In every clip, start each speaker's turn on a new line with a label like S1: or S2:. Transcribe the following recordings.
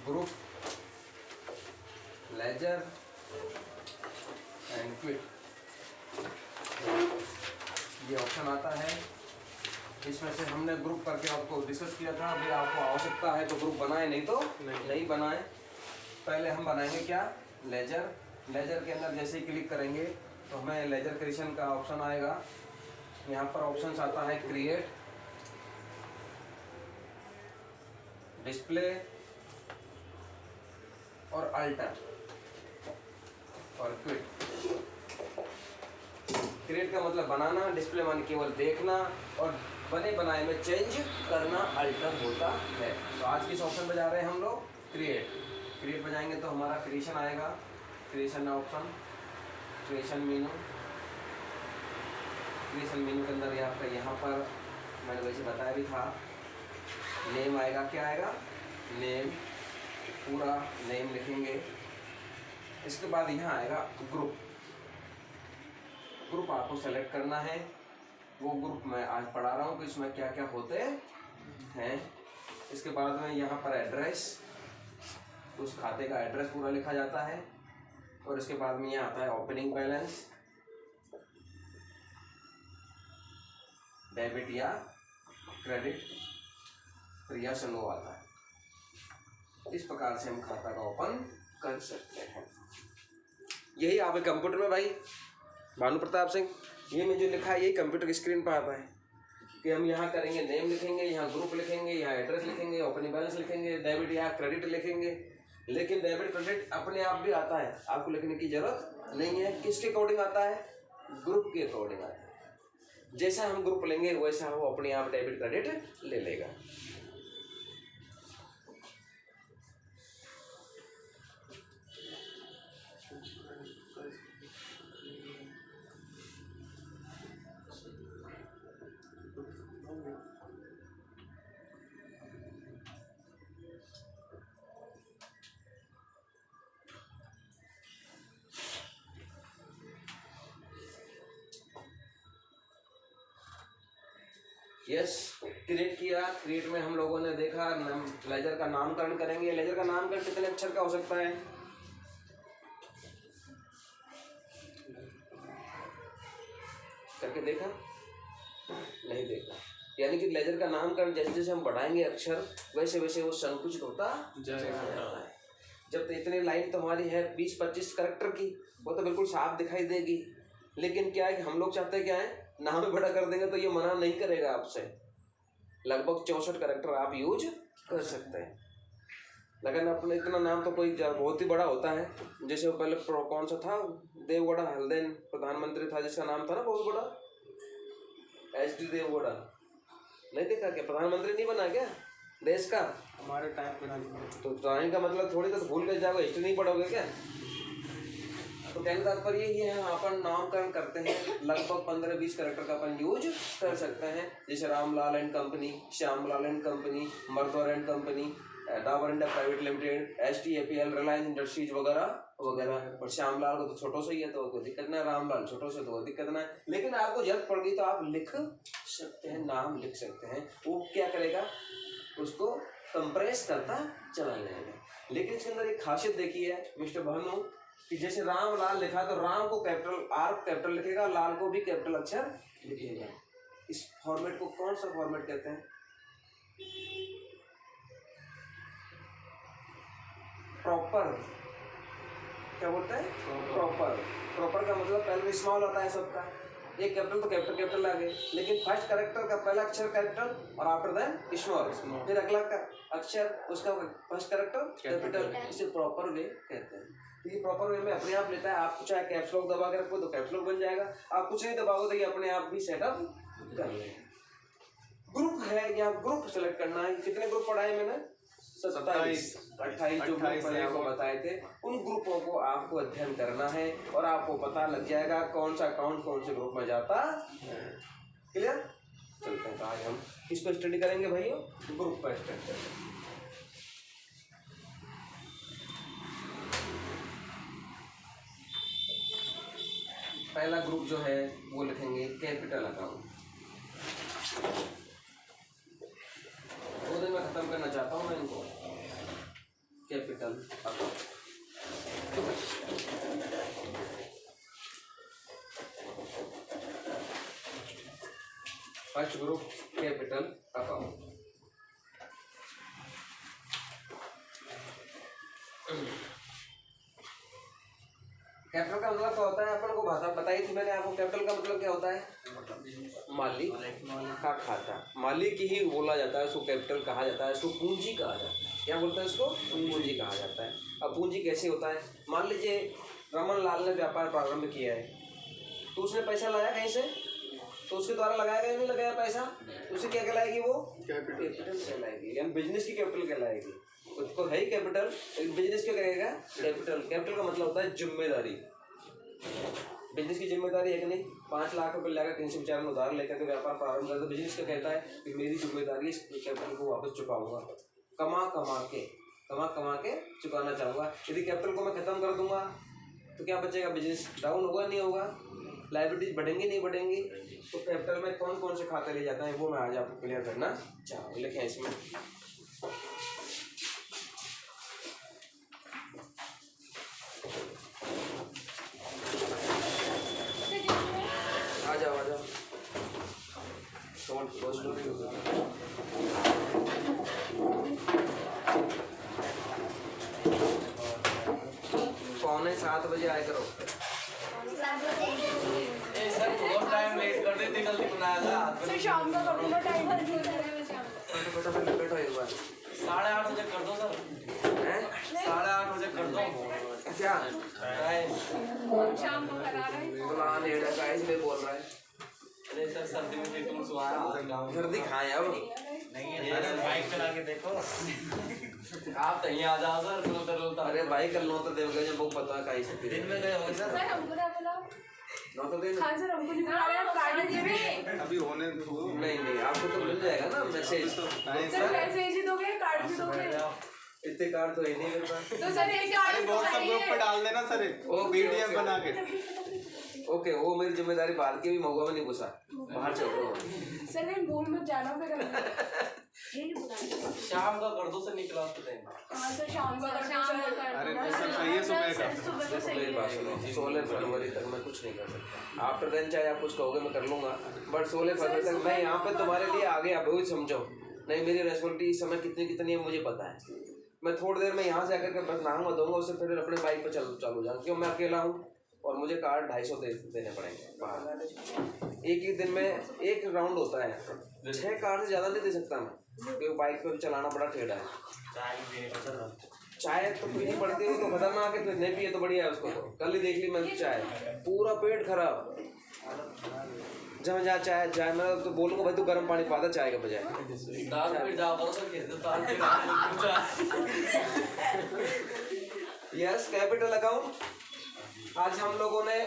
S1: Group, ledger and quit, ये option आता है। इसमें से हमने ग्रुप करके आपको डिस्कस किया था, अभी आपको आवश्यकता है तो ग्रुप बनाए, नहीं तो नहीं बनाए। पहले हम बनाएंगे क्या, लेजर। लेजर के अंदर जैसे ही क्लिक करेंगे तो हमें लेजर क्रिएशन का ऑप्शन आएगा। यहाँ पर ऑप्शन आता है क्रिएट, डिस्प्ले और अल्टर और क्विट। क्रिएट का मतलब बनाना, डिस्प्ले मान केवल देखना, और बने बनाए में चेंज करना अल्टर होता है। तो आज किस ऑप्शन पे जा रहे हैं हम लोग, क्रिएट। क्रिएट पे जाएंगे तो हमारा क्रिएशन आएगा, क्रिएशन ऑप्शन, क्रिएशन मेनू। क्रिएशन मेनू के अंदर आपका यहाँ पर मैंने वैसे बताया भी था, नेम आएगा, क्या आएगा, नेम, पूरा नेम लिखेंगे। इसके बाद यहाँ आएगा ग्रुप। ग्रुप आपको सेलेक्ट करना है, वो ग्रुप मैं आज पढ़ा रहा हूँ कि इसमें क्या क्या होते हैं। इसके बाद में यहाँ पर एड्रेस, उस खाते का एड्रेस पूरा लिखा जाता है। और इसके बाद में यहाँ आता है ओपनिंग बैलेंस, डेबिट या क्रेडिट, क्रिएशन वो आता है। इस प्रकार से हम खाता का ओपन कर सकते हैं। यही आप कंप्यूटर में भाई भानु प्रताप सिंह, ये में जो लिखा है यही कंप्यूटर की स्क्रीन पर आता है कि हम यहाँ करेंगे, नेम लिखेंगे, यहाँ ग्रुप लिखेंगे, यहाँ एड्रेस लिखेंगे, ओपनिंग बैलेंस लिखेंगे, डेबिट या क्रेडिट लिखेंगे। लेकिन डेबिट क्रेडिट अपने आप भी आता है, आपको लिखने की जरूरत नहीं है। किसके अकॉर्डिंग आता है, ग्रुप के अकॉर्डिंग आता है। जैसा हम ग्रुप लेंगे वैसा वो अपने आप डेबिट क्रेडिट ले लेगा। यस, क्रिएट किया। क्रिएट में हम लोगों ने देखा लेजर का नामकरण करेंगे। लेजर का नामकरण कितने अक्षर का हो सकता है, करके देखा, नहीं देखा। यानी कि लेजर का नामकरण जैसे जैसे हम बढ़ाएंगे अक्षर वैसे वैसे वो संकुचित होता जाता है। जब तो इतनी लाइन तो हमारी है 20-25 कैरेक्टर की, वो तो बिल्कुल साफ दिखाई देगी। लेकिन क्या है कि हम लोग चाहते हैं क्या है, नाम बड़ा कर देंगे तो ये मना नहीं करेगा आपसे। लगभग 64 कैरेक्टर आप यूज कर सकते हैं। लेकिन अपने इतना नाम तो कोई बहुत ही बड़ा होता है। जैसे वो पहले कौन सा था, देवगौड़ा हल्देन प्रधानमंत्री था जिसका नाम था ना बहुत बड़ा, HD देवगौड़ा। नहीं देखा क्या, प्रधानमंत्री नहीं बना क्या देश का
S2: हमारे टाइम पे नहीं।
S1: तो टाइम का मतलब थोड़ी तो भूल कर जाओगे, हिस्ट्री नहीं पढ़ोगे क्या। तो कहने का तात्पर्य यही है, अपन नामकरण करते हैं लगभग 15-20 कैरेक्टर का अपन यूज कर सकते हैं। जैसे Ramlal and company, Shyamlal and company, मर्तौर and company, Dabur India private limited, STAPL, Reliance industries वगैरह वगैरह। और श्यामलाल को तो छोटो से ही है तो कोई दिक्कत ना है, रामलाल छोटो से तो कोई दिक्कत ना है। लेकिन आपको जरूरत पड़ गई तो आप लिख सकते हैं, नाम लिख सकते हैं। वो क्या करेगा, उसको कंप्रेस करता चला जाएगा। लेकिन इसके अंदर एक खासियत देखी है मिस्टर भानु, कि जैसे रामलाल लिखा तो राम को कैपिटल R कैपिटल लिखेगा, लाल को भी कैपिटल अक्षर लिखेगा। इस फॉर्मेट को कौन सा फॉर्मेट कहते हैं, प्रॉपर। क्या बोलते हैं, प्रॉपर। प्रॉपर का मतलब पहले स्मॉल होता है सबका, एक कैपिटल तो कैपिटल कैपिटल आ गए, लेकिन फर्स्ट कैरेक्टर का पहला अक्षर कैपिटल और आफ्टर देन स्मॉल, फिर अगला का अक्षर उसका फर्स्ट कैरेक्टर कैपिटल। इसे प्रॉपर वे कहते हैं। तो ये प्रॉपर वे में अपने आप लेता है। आप चाहे कैप्स लॉक दबा के रखो तो कैप्स लॉक बन जाएगा, आप कुछ नहीं दबाओगे तो ये अपने आप भी सेटअप कर लेगा। ग्रुप है, यहाँ ग्रुप सेलेक्ट करना है। कितने ग्रुप पढ़ाए मैंने, 27-28 जो ग्रुप मैंने आपको बताए थे, उन ग्रुपों को आपको अध्ययन करना है और आपको पता लग जाएगा कौन सा अकाउंट कौन से ग्रुप में जाता है। क्लियर, चलते हैं। तो आज हम किसको स्टडी करेंगे भैया, ग्रुप पर स्टडी करेंगे। पहला ग्रुप जो है वो लिखेंगे कैपिटल अकाउंट। 2 दिन में खत्म करना चाहता हूँ मैं इनको। Capital account. First group capital account. Capital का मतलब क्या होता है अपन को भाषा बताई थी मैंने आपको। कैपिटल का मतलब क्या होता है? मालिक का खाता। मालिक ही बोला जाता है उसको, कैपिटल कहा जाता है, उसको पूंजी कहा जाता है। क्या बोलते हैं उसको? पूंजी कहा जाता है। अब पूंजी कैसे होता है? मान लीजिए रमन लाल ने व्यापार प्रारंभ किया है, तो उसने पैसा लाया कहीं से, तो उसके द्वारा लगाया या नहीं लगाया पैसा, उसे क्या कहलाएगी? वो कैपिटल कहलाएगी, यानी बिजनेस की कैपिटल कहलाएगी। उसको है ही कैपिटल, बिजनेस क्या कहेगा? कैपिटल। कैपिटल का मतलब होता है जिम्मेदारी। बिजनेस की जिम्मेदारी है कि नहीं? 5 लाख रुपए लेकर कहीं से बेचारे उधार लेकर के व्यापार प्रारंभ करता है, तो बिजनेस क्या कहता है कि मेरी जिम्मेदारी इस कैपिटल को वापस चुकाऊंगा, कमा कमा के चुकाना चाहूँगा। यदि कैपिटल को मैं खत्म कर दूंगा तो क्या बचेगा? बिजनेस डाउन होगा नहीं होगा? लायबिलिटीज बढ़ेंगी नहीं बढ़ेंगी? तो कैपिटल में कौन कौन से खाते ले जाते हैं वो मैं आज आपको क्लियर करना चाहूँगा। लिखें इसमें, आ जाओ पौने 7 बजे आया करो।
S2: सर बहुत टाइम लेट कर देते, गलती बनाया था
S3: सर शाम का कर दूंगा टाइम पर
S1: बेटा फिर बैठो एक बार।
S2: 8:30 बजे कर दो सर।
S1: हैं?
S2: 8:30 बजे कर दो।
S1: क्या
S3: शाम को करा रहा है।
S1: बुला नहीं रहा है इसलिए बोल रहा है।
S2: अरे सर सर्दी में तुम सुहाया
S1: सर्दी खाए अब
S2: नहीं है। अरे बाइक चला के देखो। आप कहीं आ जाओ सर, रोता।
S1: अरे भाई कल 9 तो देव गए जब वो पता का ही
S2: दिन में गए होंगे
S3: सर
S2: सर।
S3: हमको ना बुलाओ।
S1: 9 तो दिन।
S3: हाँ सर हमको नहीं बुला रहे, आप कार्ड दीजिए।
S4: अभी होने दो।
S1: नहीं आपको तो मिल जाएगा ना मैसेज।
S3: सर मैसेज ही दोगे, कार्ड भी दोगे?
S1: इतने कार्ड तो है नहीं मेरे पास।
S3: तो सर एक कार्ड
S4: व्हाट्सएप ग्रुप पे डाल देना सर, वो पीडीएफ बना के।
S1: ओके वो मेरी जिम्मेदारी बाहर की भी महुआ में नहीं घुसा, बाहर चल रहा हूँ।
S3: सर नहीं भूल मत जाना फिर।
S2: शाम का कर दो सर, निकला तो टाइम।
S3: हाँ सर शाम का कर दो।
S4: अरे सर सही है सुबह का।
S1: देखो मेरी बात सुनो, 16 फरवरी तक मैं कुछ नहीं कर सकता। आफ्टर देन चाहे आप कुछ कहोगे मैं कर लूंगा, बट 16 फरवरी तक मैं यहाँ पे तुम्हारे लिए आगे आप वही समझो। नहीं मेरी रेस्पॉन्सिबिलिटी इस समय कितनी है मुझे पता है। मैं थोड़ी देर में यहाँ से आकर के बस नहाऊंगा दूंगा, उससे फिर अपने बाइक पर चालू जाऊँ, क्यों मैं अकेला हूँ और मुझे कार्ड 250 देने पड़ेंगे बाहर। एक ही दिन में एक राउंड होता है, 6 कार्ड से ज़्यादा नहीं दे सकता मैं, क्योंकि बाइक पर चलाना बड़ा टेढ़ा है। चाय तो पीनी पड़ती है तो खतरनाक है, फिर नहीं पिए तो बढ़िया है उसको। तो कल ही देख ली मैं चाय, पूरा पेट खराब। जहाँ चाय मैं तो बोलूँगा भाई तू गर्म पानी पाता चाय के बजाय। Yes capital account. आज हम लोगों ने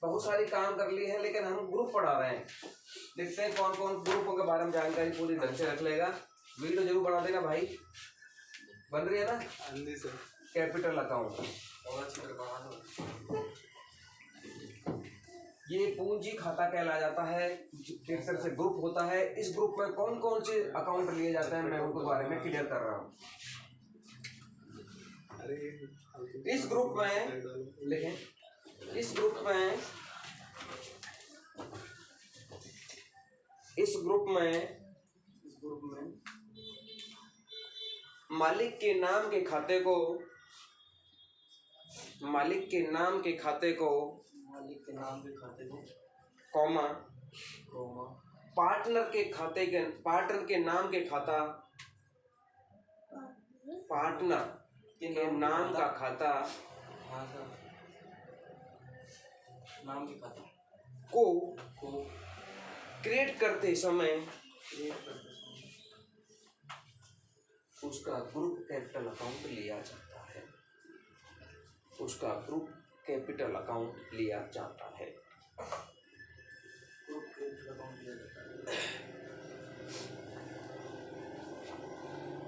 S1: बहुत सारी काम कर ली है, लेकिन हम ग्रुप पढ़ा रहे हैं। देखते हैं कौन कौन ग्रुपों के बारे में जानकारी पूरी ढंग से रख लेगा। वीडियो जरूर बना देना भाई, बन रही है ना? कैपिटल अकाउंट ये पूंजी खाता कहला जाता है, एक तरह से ग्रुप होता है। इस ग्रुप में कौन कौन से अकाउंट लिए जाते हैं मैं उनके बारे में क्लियर कर रहा हूँ। इस ग्रुप में लिखें, इस ग्रुप में मालिक के नाम के खाते को कॉमा पार्टनर के नाम के खाता को क्रिएट करते समय उसका ग्रुप कैपिटल अकाउंट लिया जाता है।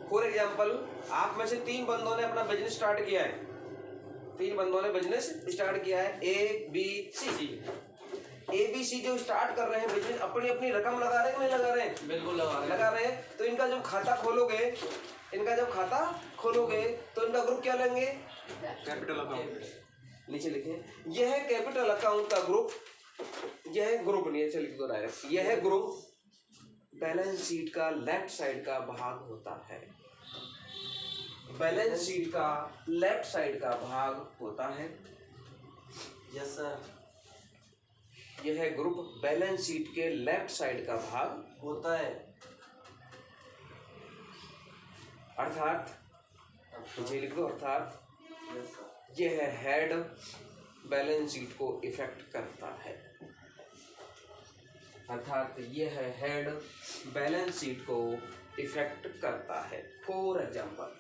S1: फॉर एग्जाम्पल आप में से 3 बंदों ने अपना बिजनेस स्टार्ट किया है। 3 बंदों ने बिजनेस स्टार्ट किया है, ए बी सी जो स्टार्ट कर रहे हैं बिजनेस, अपनी अपनी रकम लगा रहे हैं कि नहीं लगा रहे हैं?
S2: बिल्कुल लगा
S1: रहे हैं। तो इनका जब खाता खोलोगे इनका जब खाता खोलोगे तो इनका ग्रुप क्या लेंगे?
S4: Capital account.
S1: नीचे लिखें, यह है कैपिटल अकाउंट का ग्रुप, यह ग्रुप नहीं है, चलिए लिख दो डायरेक्ट, यह ग्रुप बैलेंस शीट का लेफ्ट साइड का भाग होता है। बैलेंस शीट का लेफ्ट साइड का भाग होता है।
S2: Yes sir.
S1: यह ग्रुप बैलेंस शीट के लेफ्ट साइड का भाग
S2: होता है।
S1: अर्थात मुझे लिख दो, अर्थात
S2: यस सर।
S1: यह हेड बैलेंस शीट को इफेक्ट करता है। अर्थात यह हेड बैलेंस शीट को इफेक्ट करता है। फॉर एग्जाम्पल,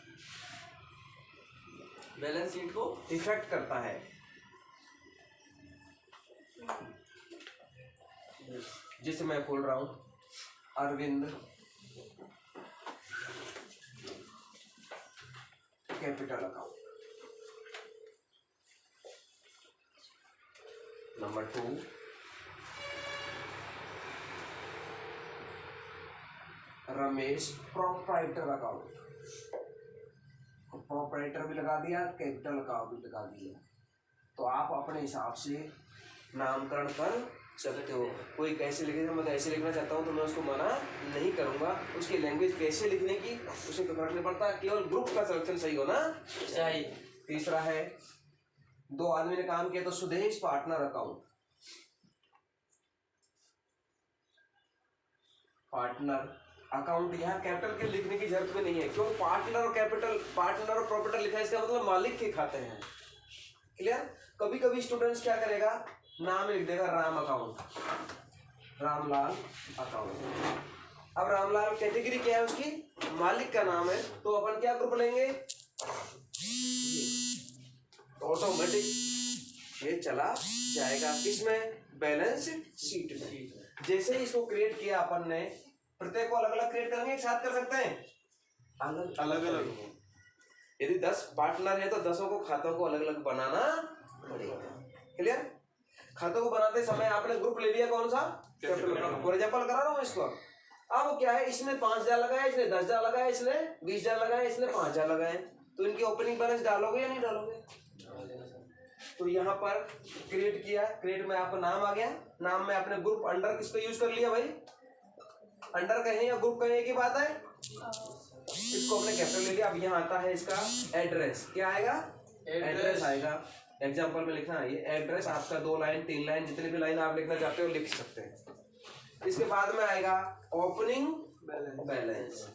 S2: बैलेंस शीट को
S1: इफेक्ट करता है। जिसे मैं खोल रहा हूं, Arvind capital account. Number 2, Ramesh proprietor account. Proprietor भी लगा दिया, कैपिटल अकाउंट भी लगा दिया। तो आप अपने हिसाब से नामकरण कर सकते हो। कोई कैसे लिखेगा, मैं कैसे लिखना चाहता हूँ तो मैं उसको मना नहीं करूँगा। उसकी लैंग्वेज कैसे लिखने की उसे कोई फर्क नहीं पड़ता, केवल ग्रुप का सिलेक्शन सही होना चाहिए। तीसरा है, 2 आदमी ने काम किया तो Sudesh partner account. Partner account यहाँ कैपिटल के लिखने की जरूरत भी नहीं है, क्यों? पार्टनर और कैपिटल, पार्टनर और प्रॉपर्टर लिखा है, इसका मतलब मालिक के खाते हैं। क्लियर? कभी कभी स्टूडेंट्स क्या करेगा, नाम लिख देगा राम अकाउंट, रामलाल अकाउंट। अब रामलाल कैटेगरी क्या है उसकी? मालिक का नाम है, तो अपन क्या ग्रुप लेंगे? ऑटोमेटिक ये चला जाएगा किसमें? बैलेंस शीट में। जैसे ही इसको क्रिएट किया अपन ने, प्रत्येक को अलग अलग क्रिएट करेंगे, एक साथ कर सकते हैं? अलग अलग। यदि 10 पार्टनर है तो 10 को खातों को अलग अलग बनाना पड़ेगा। क्लियर? खातों को बनाते समय आपने ग्रुप ले लिया कौन सा? फॉर एग्जाम्पल करा रहा हूँ इसको। अब क्या है, इसने 5,000 लगाया, इसने 10,000 लगाया, इसने 20,000 लगाया, इसने 5,000 लगाए, तो इनकी ओपनिंग बैलेंस डालोगे या नहीं डालोगे? तो यहाँ पर क्रिएट किया, क्रिएट में आपका नाम आ गया, नाम में आपने ग्रुप अंडर किसको यूज कर लिया भाई? अंडर कहें या ग्रुप कहें, एक ही बात है। इसको हमने कैपिटल ले लिया। अब यहाँ आता है इसका एड्रेस, क्या आएगा? एड्रेस आएगा। एग्जाम्पल में लिखना है ये एड्रेस, आपका 2 लाइन 3 लाइन जितनी भी लाइन आप लिखना चाहते हो लिख सकते हैं। इसके बाद में आएगा ओपनिंग बैलेंस।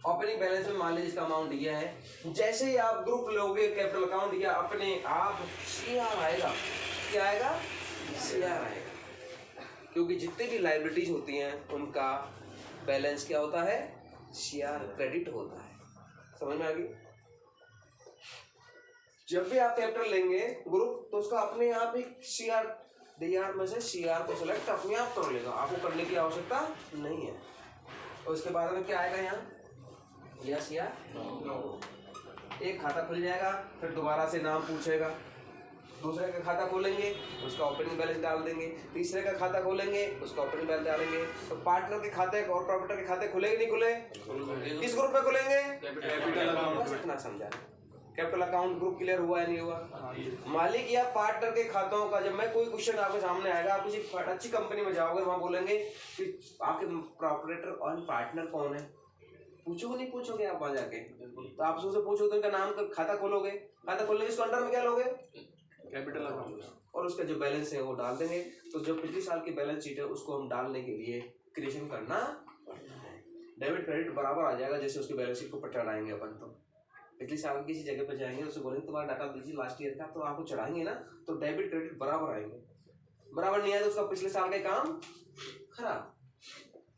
S1: ओपनिंग बैलेंस में मान लीजिए इसका अमाउंट ये है। जैसे ही आप ग्रुप लोगे कैपिटल अकाउंट, या अपने आप सीआर आएगा। क्या आएगा? सीआर आएगा, क्योंकि जितनी भी लायबिलिटीज होती हैं उनका बैलेंस क्या होता है? सीआर क्रेडिट होता है। समझ में आ गई? जब भी आप कैपिटल लेंगे ग्रुप, तो उसका अपने आप ही सीआर डीआर में से सीआर को सिलेक्ट अपने आप कर लेगा, आपको करने की आवश्यकता नहीं है। और उसके बाद में क्या आएगा यहाँ? यस या नो। एक खाता खुल जाएगा, फिर दोबारा से नाम पूछेगा, दूसरे का खाता खोलेंगे, उसका ओपनिंग बैलेंस डाल देंगे, तीसरे का खाता खोलेंगे, उसका ओपनिंग बैलेंस डालेंगे। तो पार्टनर के खाते और प्रॉपर्टर के खाते खुलेंगे नहीं खुले? किस ग्रुप में खुलेंगे?
S4: Capital account.
S1: बस इतना समझा। कैपिटल अकाउंट ग्रुप क्लियर हुआ है नहीं हुआ? मालिक या पार्टनर के खातों का, जब मैं कोई क्वेश्चन आपके सामने आएगा, आप किसी अच्छी कंपनी में जाओगे, वहां बोलेंगे कि आपके प्रॉपरेटर और पार्टनर कौन है, पूछोगे नहीं पूछोगे आप वहां जाके? तो आप उससे पूछोगे तो उनका नाम का खाता खोलोगे, खाता खोलने के अंडर में क्या लोगे?
S4: Capital account.
S1: और उसका जो बैलेंस है वो डाल देंगे। तो जो पिछले साल की बैलेंस शीट है उसको हम डालने के लिए क्रिएशन करना पड़ता है। डेबिट क्रेडिट बराबर आ जाएगा, जैसे उसकी बैलेंस शीट को पर चढ़ाएंगे अपन। तो पिछले साल किसी जगह पर जाएंगे, उससे बोलेंगे तुम्हारा डाटा दीजिए लास्ट ईयर का, तो आपको चढ़ाएंगे ना, तो डेबिट क्रेडिट बराबर आएंगे। बराबर नहीं आए तो उसका पिछले साल का काम खराब,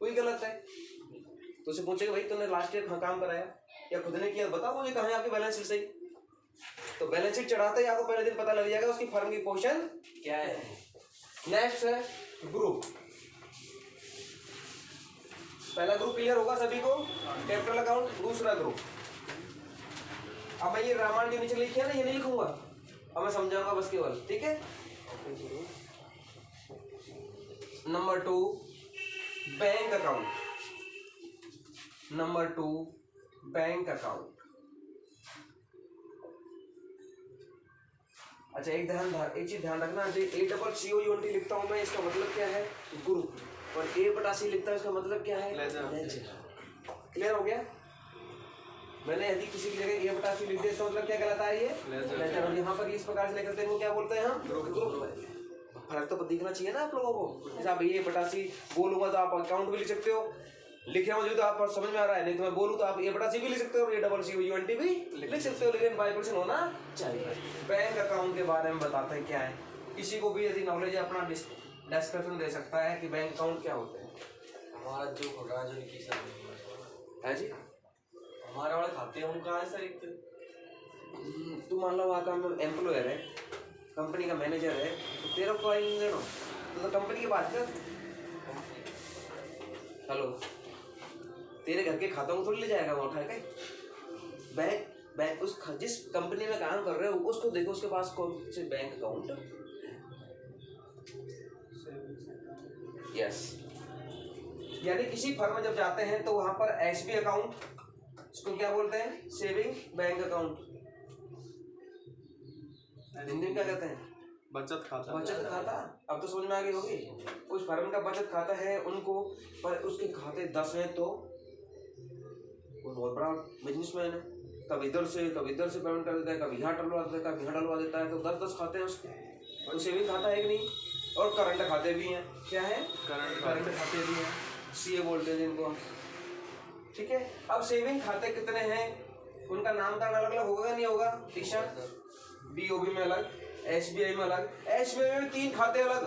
S1: कोई गलत है। तो उसे पूछेगा भाई तुमने लास्ट ईयर काम कराया या खुद ने किया, बताओ मुझे कहाँ है आपकी बैलेंस शीट सही। तो बैलेंस शीट चढ़ाते ही आपको पहले दिन पता लग जाएगा उसकी फर्म की पोजीशन क्या है। नेक्स्ट है ग्रुप। पहला ग्रुप क्लियर होगा सभी को, कैपिटल अकाउंट। दूसरा ग्रुप, अब मैं ये रामायण के नीचे लिखिए ना, ये नहीं लिखूंगा, अब मैं समझाऊंगा बस केवल, ठीक है। Number 2 bank account. Number 2 bank account. अच्छा एक चीज ध्यान रखना, जो ACCOUNT लिखता हूँ मैं, इसका मतलब क्या है? ग्रुप। और A/C लिखता है, इसका मतलब क्या है? लेजर। क्लियर हो गया? मैंने यदि किसी की जगह A/C लिख दिया तो मतलब क्या कहलाता है? ये लेजर। और यहाँ पर इस प्रकार से लिखते हैं, क्या बोलते हैं हम? ग्रुप। फर्क तो दिखना चाहिए ना आप लोगों को। जैसे आप A/C बोलूंगा तो आप अकाउंट भी लिख सकते हो, लिखे मुझे तो आप समझ में आ रहा है, नहीं तो मैं बोलूँ तो आप A/C भी लिख सकते हो और ACCOUNT भी लिख सकते हो, लेकिन वाइब्रेशन होना चाहिए। बैंक अकाउंट के बारे में बताते हैं क्या है। किसी को भी यदि नॉलेज है अपना डिस्क्रिप्शन दे सकता है कि बैंक अकाउंट क्या होते हैं।
S2: हमारा जो होगा जो की सर
S1: है जी,
S2: हमारे वाले खाते हैं उनका है सर। एक
S1: तू मान लो वहाँ का एम्प्लॉयर है, कंपनी का मैनेजर है, तो तेरा को आएंगे ना तो कंपनी की बात कर। हेलो, तेरे घर के खातों को थोड़ी ले जाएगा वो उठा के। बैंक जिस कंपनी में काम कर रहे हो उसको देखो, उसके पास कौन से बैंक अकाउंट। यस, यानी किसी फर्म में जब जाते हैं तो वहां पर SB अकाउंट, इसको क्या बोलते हैं? Saving bank account. हिंदी में क्या कहते हैं?
S4: बचत खाता।
S1: बचत खाता। अब तो समझ में आ गई होगी। उस फर्म का बचत खाता है उनको, पर उसके खाते 10 हैं तो वो बहुत बड़ा बिजनेसमैन है। कभी इधर से पेमेंट कर देता है, कभी यहाँ डलवा देता है, कभी यहाँ डलवा देता है, तो 10 खाते हैं उसके। तो सेविंग खाता है कि नहीं? और करंट खाते भी हैं। क्या है? करंट खाते भी हैं, CA बोलते हैं जिनको। ठीक है, अब सेविंग खाते कितने हैं, उनका नामकरण अलग अलग होगा नहीं होगा? ईशा BOB में अलग, SBI में अलग। SBI में 3 खाते अलग,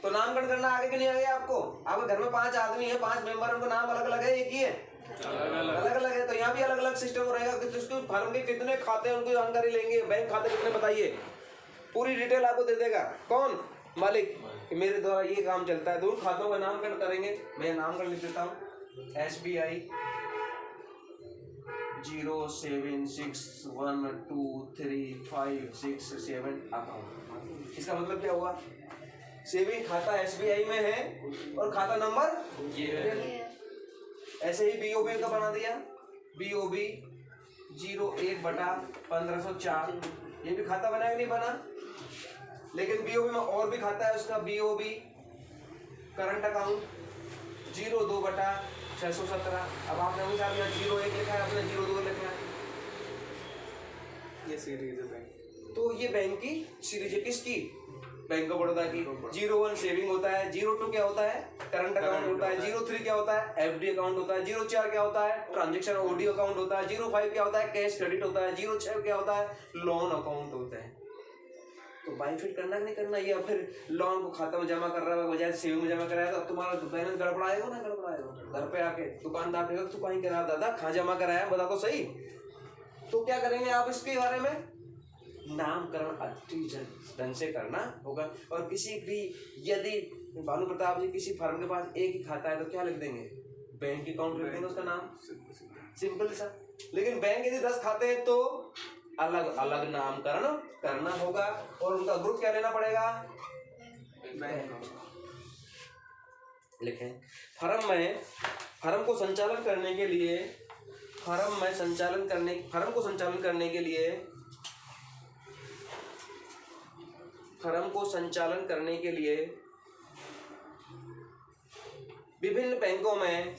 S1: तो नामकरण करना आगे कि नहीं आगे? आपको आपके घर में 5 आदमी है, 5 मेंबर, उनको नाम अलग अलग है, एक ही है? अलग अलग है। तो यहाँ भी अलग अलग सिस्टम रहेगा कि जिसके फर्म के कितने खाते हैं उनकी जानकारी लेंगे। बैंक खाते कितने बताइए, पूरी डिटेल आपको दे देगा कौन? मालिक, कि मेरे द्वारा ये काम चलता है, तो उन खातों का नामकरण करेंगे। मैं नामकरण लिख देता हूँ, SBI 076123567 अकाउंट। इसका मतलब क्या हुआ? सेविंग खाता SBI में है और खाता नंबर ये है। ऐसे ही BOB का बना दिया, BOB 01/1504। ये भी खाता बना कि नहीं बना? लेकिन BOB में और भी खाता है उसका, BOB करंट अकाउंट 02/617। अब आपने उस यहाँ 01 लिखा है, आपने 02 लिखा है,
S4: ये सीरीज है बैंक।
S1: तो ये बैंक की सीरीज है। किसकी? बैंक ऑफ बड़ौदा की। 01 सेविंग होता है, 02 क्या होता है? करंट अकाउंट होता है, 03 क्या होता है? FD अकाउंट होता है, 04 क्या होता है? ट्रांजैक्शन OD अकाउंट होता है, 05 क्या होता है? कैश क्रेडिट होता है, 06 क्या होता है? लोन अकाउंट होता है। तो बाइफिट करना कि नहीं करना? ये फिर लोन को खाता में जमा कर रहा है बजाय सेविंग में जमा कराया तो तुम्हारा बैलेंस गड़बड़ाएगा ना गड़बड़ाएगा। घर पे आके दुकानदार कहेगा तू कहीं करा दादा, कहाँ जमा कराया बता तो सही। तो क्या करेंगे आप इसके बारे में? नामकरण अच्छी ढंग से करना होगा। और किसी भी यदि भानु प्रताप जी किसी फर्म के पास एक ही खाता है तो क्या लिख देंगे? बैंक अकाउंट लिख देंगे उसका नाम, सिंपल सा। लेकिन बैंक यदि 10 खाते हैं तो अलग अलग नामकरण करना होगा और उनका ग्रुप क्या लेना पड़ेगा? बैंक। लिखें, फर्म को संचालन करने के लिए विभिन्न बैंकों में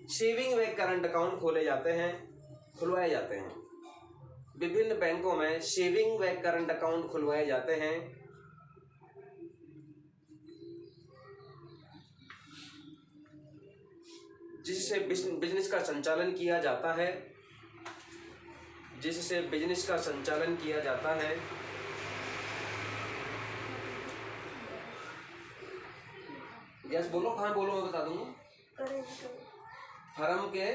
S1: सेविंग व करंट अकाउंट खुलवाए जाते हैं। विभिन्न बैंकों में सेविंग व करंट अकाउंट खुलवाए जाते हैं, जिससे बिजनेस का संचालन किया जाता है। यस बोलो, कहाँ बोलो, मैं बता दूंगा। फर्म के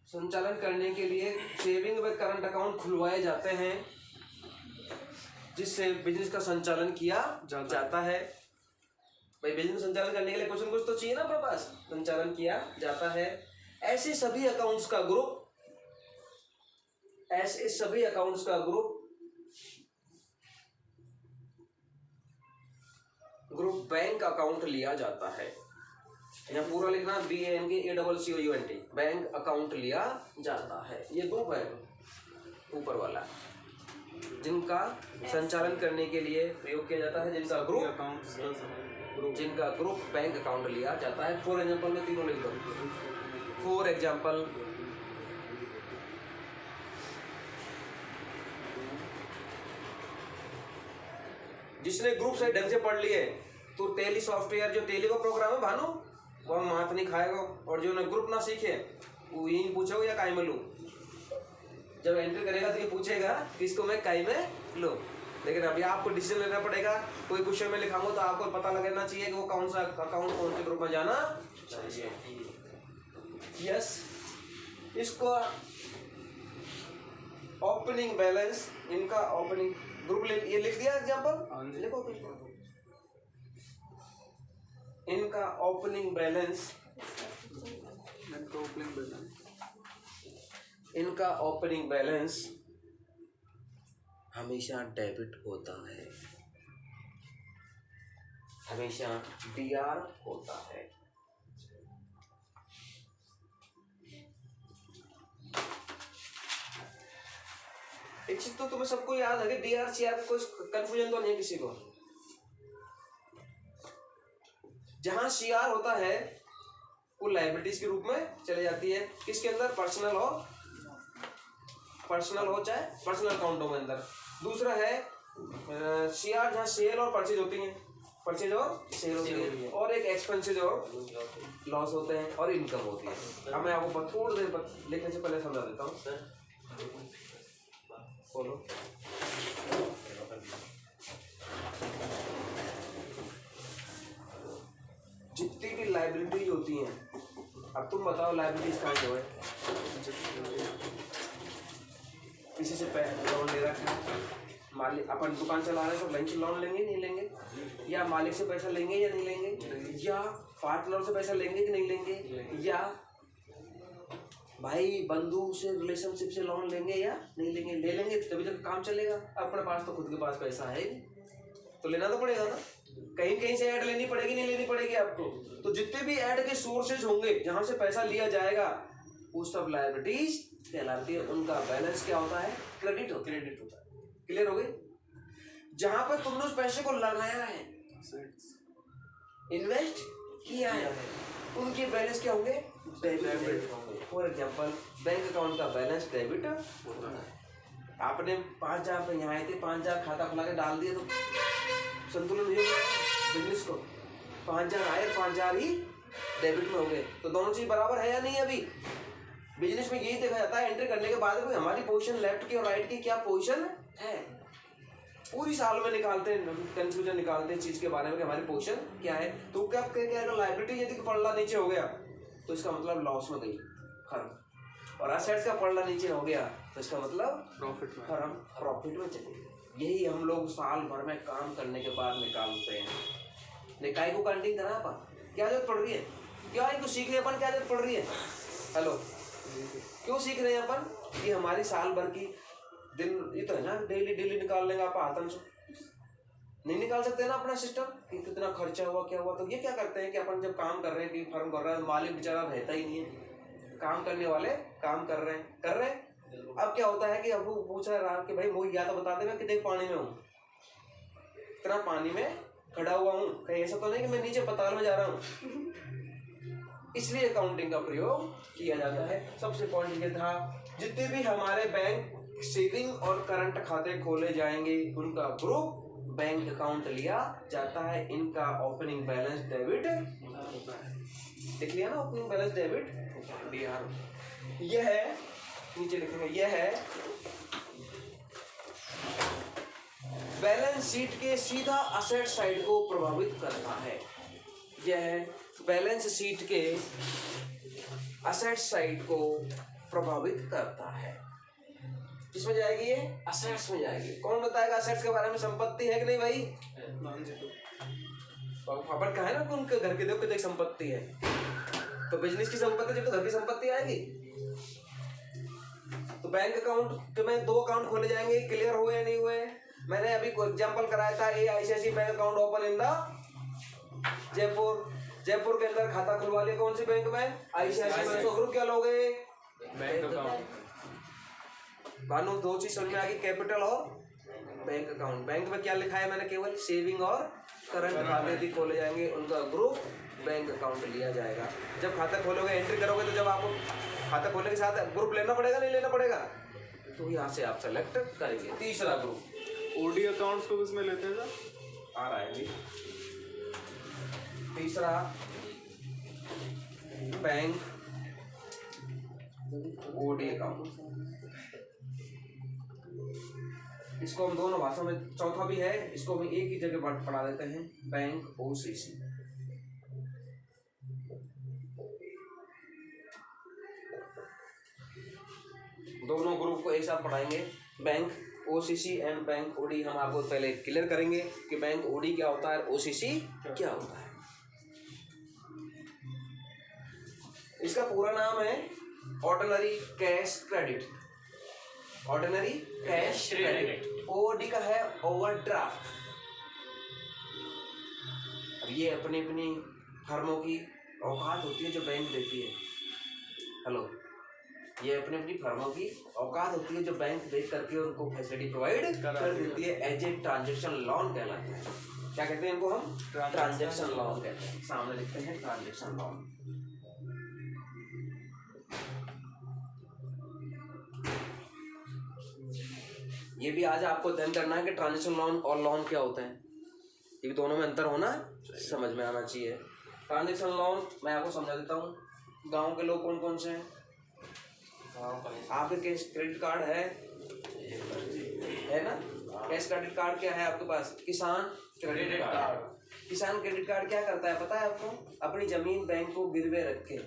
S1: संचालन करने के लिए सेविंग व करंट अकाउंट खुलवाए जाते हैं, जिससे बिजनेस का संचालन किया जाता है। भाई बिजनेस संचालन करने के लिए कुछ न कुछ तो चाहिए ना अपने पास। संचालन किया जाता है। ऐसे सभी अकाउंट्स का ग्रुप बैंक अकाउंट लिया जाता है। यहाँ पूरा लिखना BANKACCOUNT, बैंक अकाउंट लिया जाता है। ये ग्रुप है ऊपर वाला जिनका संचालन करने के लिए प्रयोग किया जाता है, जिनका ग्रुप
S4: अकाउंट्स
S1: जिनका ग्रुप बैंक अकाउंट लिया जाता है। फॉर एग्जाम्पल में तीनों लिख दो। फॉर एग्जाम्पल जिसने ग्रुप से ढंग से पढ़ लिए तो टेली सॉफ्टवेयर जो टेली का प्रोग्राम है भानु वो हम मात नहीं खाएगा, और जो ने ग्रुप ना सीखे वो यही पूछोगे या काई में लूँ। जब एंटर करेगा तो ये पूछेगा कि इसको मैं काई में लूँ, लेकिन अभी आपको डिसीजन लेना पड़ेगा। कोई क्वेश्चन में लिखाऊंगा तो आपको पता लगना चाहिए कि वो कौन सा अकाउंट कौन से ग्रुप में जाना चाहिए। यस, इसको ओपनिंग बैलेंस, इनका ओपनिंग ग्रुप ये लिख दिया एग्जांपल, लिखो इनका ओपनिंग बैलेंस, इनका ओपनिंग बैलेंस हमेशा डेबिट होता है, हमेशा DR होता है। एक चीज तो तुम्हें सबको याद है कि DR CR का कोई कंफ्यूजन तो नहीं है किसी को। जहां CR होता है वो लायबिलिटीज के रूप में चले जाती है, किसके अंदर, पर्सनल हो चाहे पर्सनल अकाउंटों के अंदर। दूसरा है CR जहाँ सेल और परचेज होती हैं, परचेज और सेल होती है, और एक एक्सपेंसेज और लॉस होते हैं, और इनकम होती है। अब मैं आपको थोड़ी देर लिखने से पहले समझा देता हूँ। बोलो जितनी भी लाइबिलिटीज होती हैं, अब तुम बताओ लाइबिलिटीज कहाँ जो है। किसी से लोन ले रखा है, मालिक अपन दुकान चला रहे हैं तो बैंक से लोन लेंगे नहीं लेंगे, या मालिक से पैसा लेंगे या नहीं लेंगे, या पार्टनर से पैसा लेंगे कि नहीं लेंगे, या भाई बंधु से रिलेशनशिप से लोन लेंगे या नहीं लेंगे। ले लेंगे तभी तक काम चलेगा। अपने पास तो खुद के पास पैसा है तो लेना तो पड़ेगा ना, कहीं कहीं से ऐड लेनी पड़ेगी नहीं लेनी पड़ेगी आपको। तो जितने भी ऐड के सोर्सेज होंगे जहां से पैसा लिया जाएगा वो सब लायबिलिटीज कहलाती है। उनका बैलेंस क्या होता है, क्रेडिट होता है। क्लियर हो गई। जहां पर तुमने उस पैसे को लगाया है, इन्वेस्ट किया है, उनके बैलेंस क्या होंगे, डेबिट होंगे। फॉर एग्जांपल बैंक अकाउंट का बैलेंस डेबिट होता है। आपने 5,000 पे यहाँ आए थे, 5,000 खाता खुला के डाल दिया तो संतुलन नहीं होगा बिजनेस को। 5,000 आए, 5,000 ही डेबिट में हो गए, तो दोनों चीज बराबर है या नहीं। अभी बिजनेस में यही देखा जाता है एंट्री करने के बाद में हमारी पोजीशन लेफ्ट की और राइट की क्या पोजीशन है। पूरी साल में निकालते हैं, कंक्लूजन निकालते हैं चीज के बारे में कि हमारी पोजीशन क्या है। तो क्या अगर लायबिलिटी यदि पड़ला नीचे हो गया तो इसका मतलब लॉस में गई फर्म, और असेट्स का पड़ला नीचे हो गया तो इसका मतलब
S4: प्रॉफिट में,
S1: फर्म प्रॉफिट में चली गई। यही हम लोग साल भर में काम करने के बाद निकालते हैं। निकाय को काउंटिंग करा अपन, क्या जरूरत पड़ रही है, क्या इनको सीखने अपन क्या जरूरत पड़ रही है। हेलो, क्यों सीख रहे हैं अपन, कि हमारी साल भर की दिन ये तो है ना, डेली निकाल लेंगे आप हाथन से, नहीं निकाल सकते ना अपना सिस्टम कि कितना खर्चा हुआ क्या हुआ। तो ये क्या करते हैं कि अपन जब काम कर रहे हैं कि फर्म कर रहा है, मालिक बेचारा रहता ही नहीं है, काम करने वाले काम कर रहे हैं। अब क्या होता है कि अब वो पूछ रहा कि भाई मुझे या तो बता दे मैं कितने पानी में हूँ, कितना पानी में खड़ा हुआ हूँ, कहीं ऐसा तो नहीं कि मैं नीचे पताल में जा रहा हूँ। इसलिए अकाउंटिंग का प्रयोग किया जाता है। सबसे पॉइंट ये था, जितने भी हमारे बैंक सेविंग और करंट खाते खोले जाएंगे उनका ग्रुप बैंक अकाउंट लिया जाता है। इनका ओपनिंग बैलेंस डेबिट देख लिया ना, ओपनिंग बैलेंस डेबिट DR। यह है, नीचे लिखेंगे, यह है बैलेंस शीट के सीधा असेट साइड को प्रभावित करता है। यह बैलेंस शीट के असेट साइड को प्रभावित करता है। किसमें जाएगी ये, असेट्स में जाएगी। कौन बताएगा असेट्स के बारे में, संपत्ति है कि नहीं भाई, अपन कहा है ना उनके घर के देखो संपत्ति है, तो बिजनेस की संपत्ति जब तो घर की संपत्ति आएगी। तो बैंक अकाउंट में 2 अकाउंट खोले जाएंगे, क्लियर हुए या नहीं हुए। मैंने अभी एग्जांपल कराया था, AICICI bank account open in the Jaipur, Jaipur के अंदर खाता खुलवा लिया कौन सी बैंक में? ICICI bank. तो ग्रुप क्या लोगे?
S4: Bank account.
S1: भानु दो चीज समझ में आ गई, कैपिटल और बैंक अकाउंट। बैंक में क्या लिखा है मैंने? केवल सेविंग और करंट खाते भी खोले जाएंगे, उनका ग्रुप बैंक अकाउंट लिया जाएगा। जब खाता खोलोगे, एंट्री करोगे, तो जब आपको खाता खोलने के साथ ग्रुप लेना पड़ेगा नहीं लेना पड़ेगा? तो यहाँ से आप सेलेक्ट करेंगे तीसरा ग्रुप।
S4: ओडी अकाउंट्स को किसमें लेते हैं सर?
S1: आ रहा है जी तीसरा, बैंक ओडी अकाउंट। इसको हम दोनों भाषाओं में, चौथा भी है, इसको हम एक ही जगह पढ़ा देते हैं, बैंक OCC। दोनों ग्रुप को एक साथ पढ़ाएंगे, bank OCC and bank OD। हम आपको पहले क्लियर करेंगे कि बैंक OD क्या होता है, OCC क्या होता है। इसका पूरा नाम है ordinary cash credit. Ordinary cash credit. OD का है ओवरड्राफ्ट। अब ये अपनी अपनी फर्मों की औकात होती है जो बैंक देती है। हेलो, ये अपनी अपनी फर्मों की औकात होती है जो बैंक दे करके उनको फैसिलिटी प्रोवाइड कर देती है। एज ए ट्रांजेक्शन लोन कहलाता है। क्या कहते हैं इनको हम? ट्रांजेक्शन लोन कहते हैं। सामने लिखते हैं ट्रांजेक्शन लोन। ये भी आज आपको अध्ययन करना है कि ट्रांजेक्शन लोन और लोन क्या होते हैं। ये भी दोनों में अंतर होना समझ में आना चाहिए। ट्रांजेक्शन लोन मैं आपको समझा देता हूँ। गांव के लोग कौन कौन से हैं? आपके कैश क्रेडिट कार्ड है ना? कैश क्रेडिट कार्ड क्या है आपके पास? किसान क्रेडिट कार्ड। किसान क्रेडिट कार्ड क्या करता है पता है आपको? अपनी जमीन बैंक को गिरवे रख के,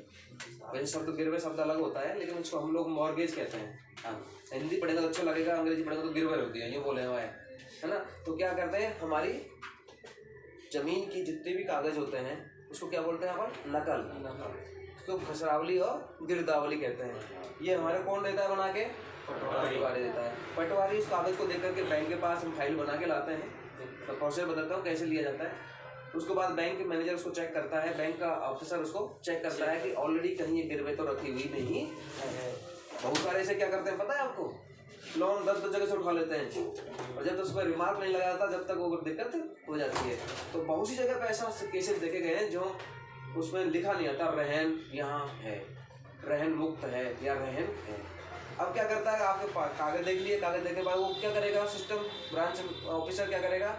S1: वैसे शब्द गिरवे शब्द अलग होता है लेकिन उसको हम लोग मॉर्गेज कहते हैं। हाँ, हिंदी पढ़ेगा तो अच्छा लगेगा, अंग्रेजी पढ़ेगा तो गिरवे रख दिया, ये बोले हुआ है ना? तो क्या करते हैं, हमारी जमीन की जितने भी कागज होते हैं उसको क्या बोलते हैं अपन? नकल। उसको खसरावली और गिरदावली कहते हैं। ये हमारे कौन देता है बना के? पटवारी देता है। पटवारी उस कागज को देकर के बैंक के पास हम फाइल बना के लाते हैं। तो प्रोसेस बताता हूँ कैसे लिया जाता है। उसके बाद बैंक के मैनेजर उसको चेक करता है, बैंक का ऑफिसर उसको चेक करता है कि ऑलरेडी कहीं ये गिरवे तो रखी हुई नहीं है। बहुत सारे ऐसे क्या करते हैं पता है आपको? लोन 10 जगह से उठा लेते हैं और जब तक उस पर रिमार्क नहीं लगा जाता जब तक वो दिक्कत हो जाती है। तो बहुत सी जगह पे ऐसा केसेस देखे गए हैं जो उसमें लिखा नहीं आता रहन यहाँ है, रहन मुक्त है या रहन है। अब क्या करता है, आपके कागज देख लिए, कागज देखने के बाद वो क्या करेगा, सिस्टम ब्रांच ऑफिसर क्या करेगा,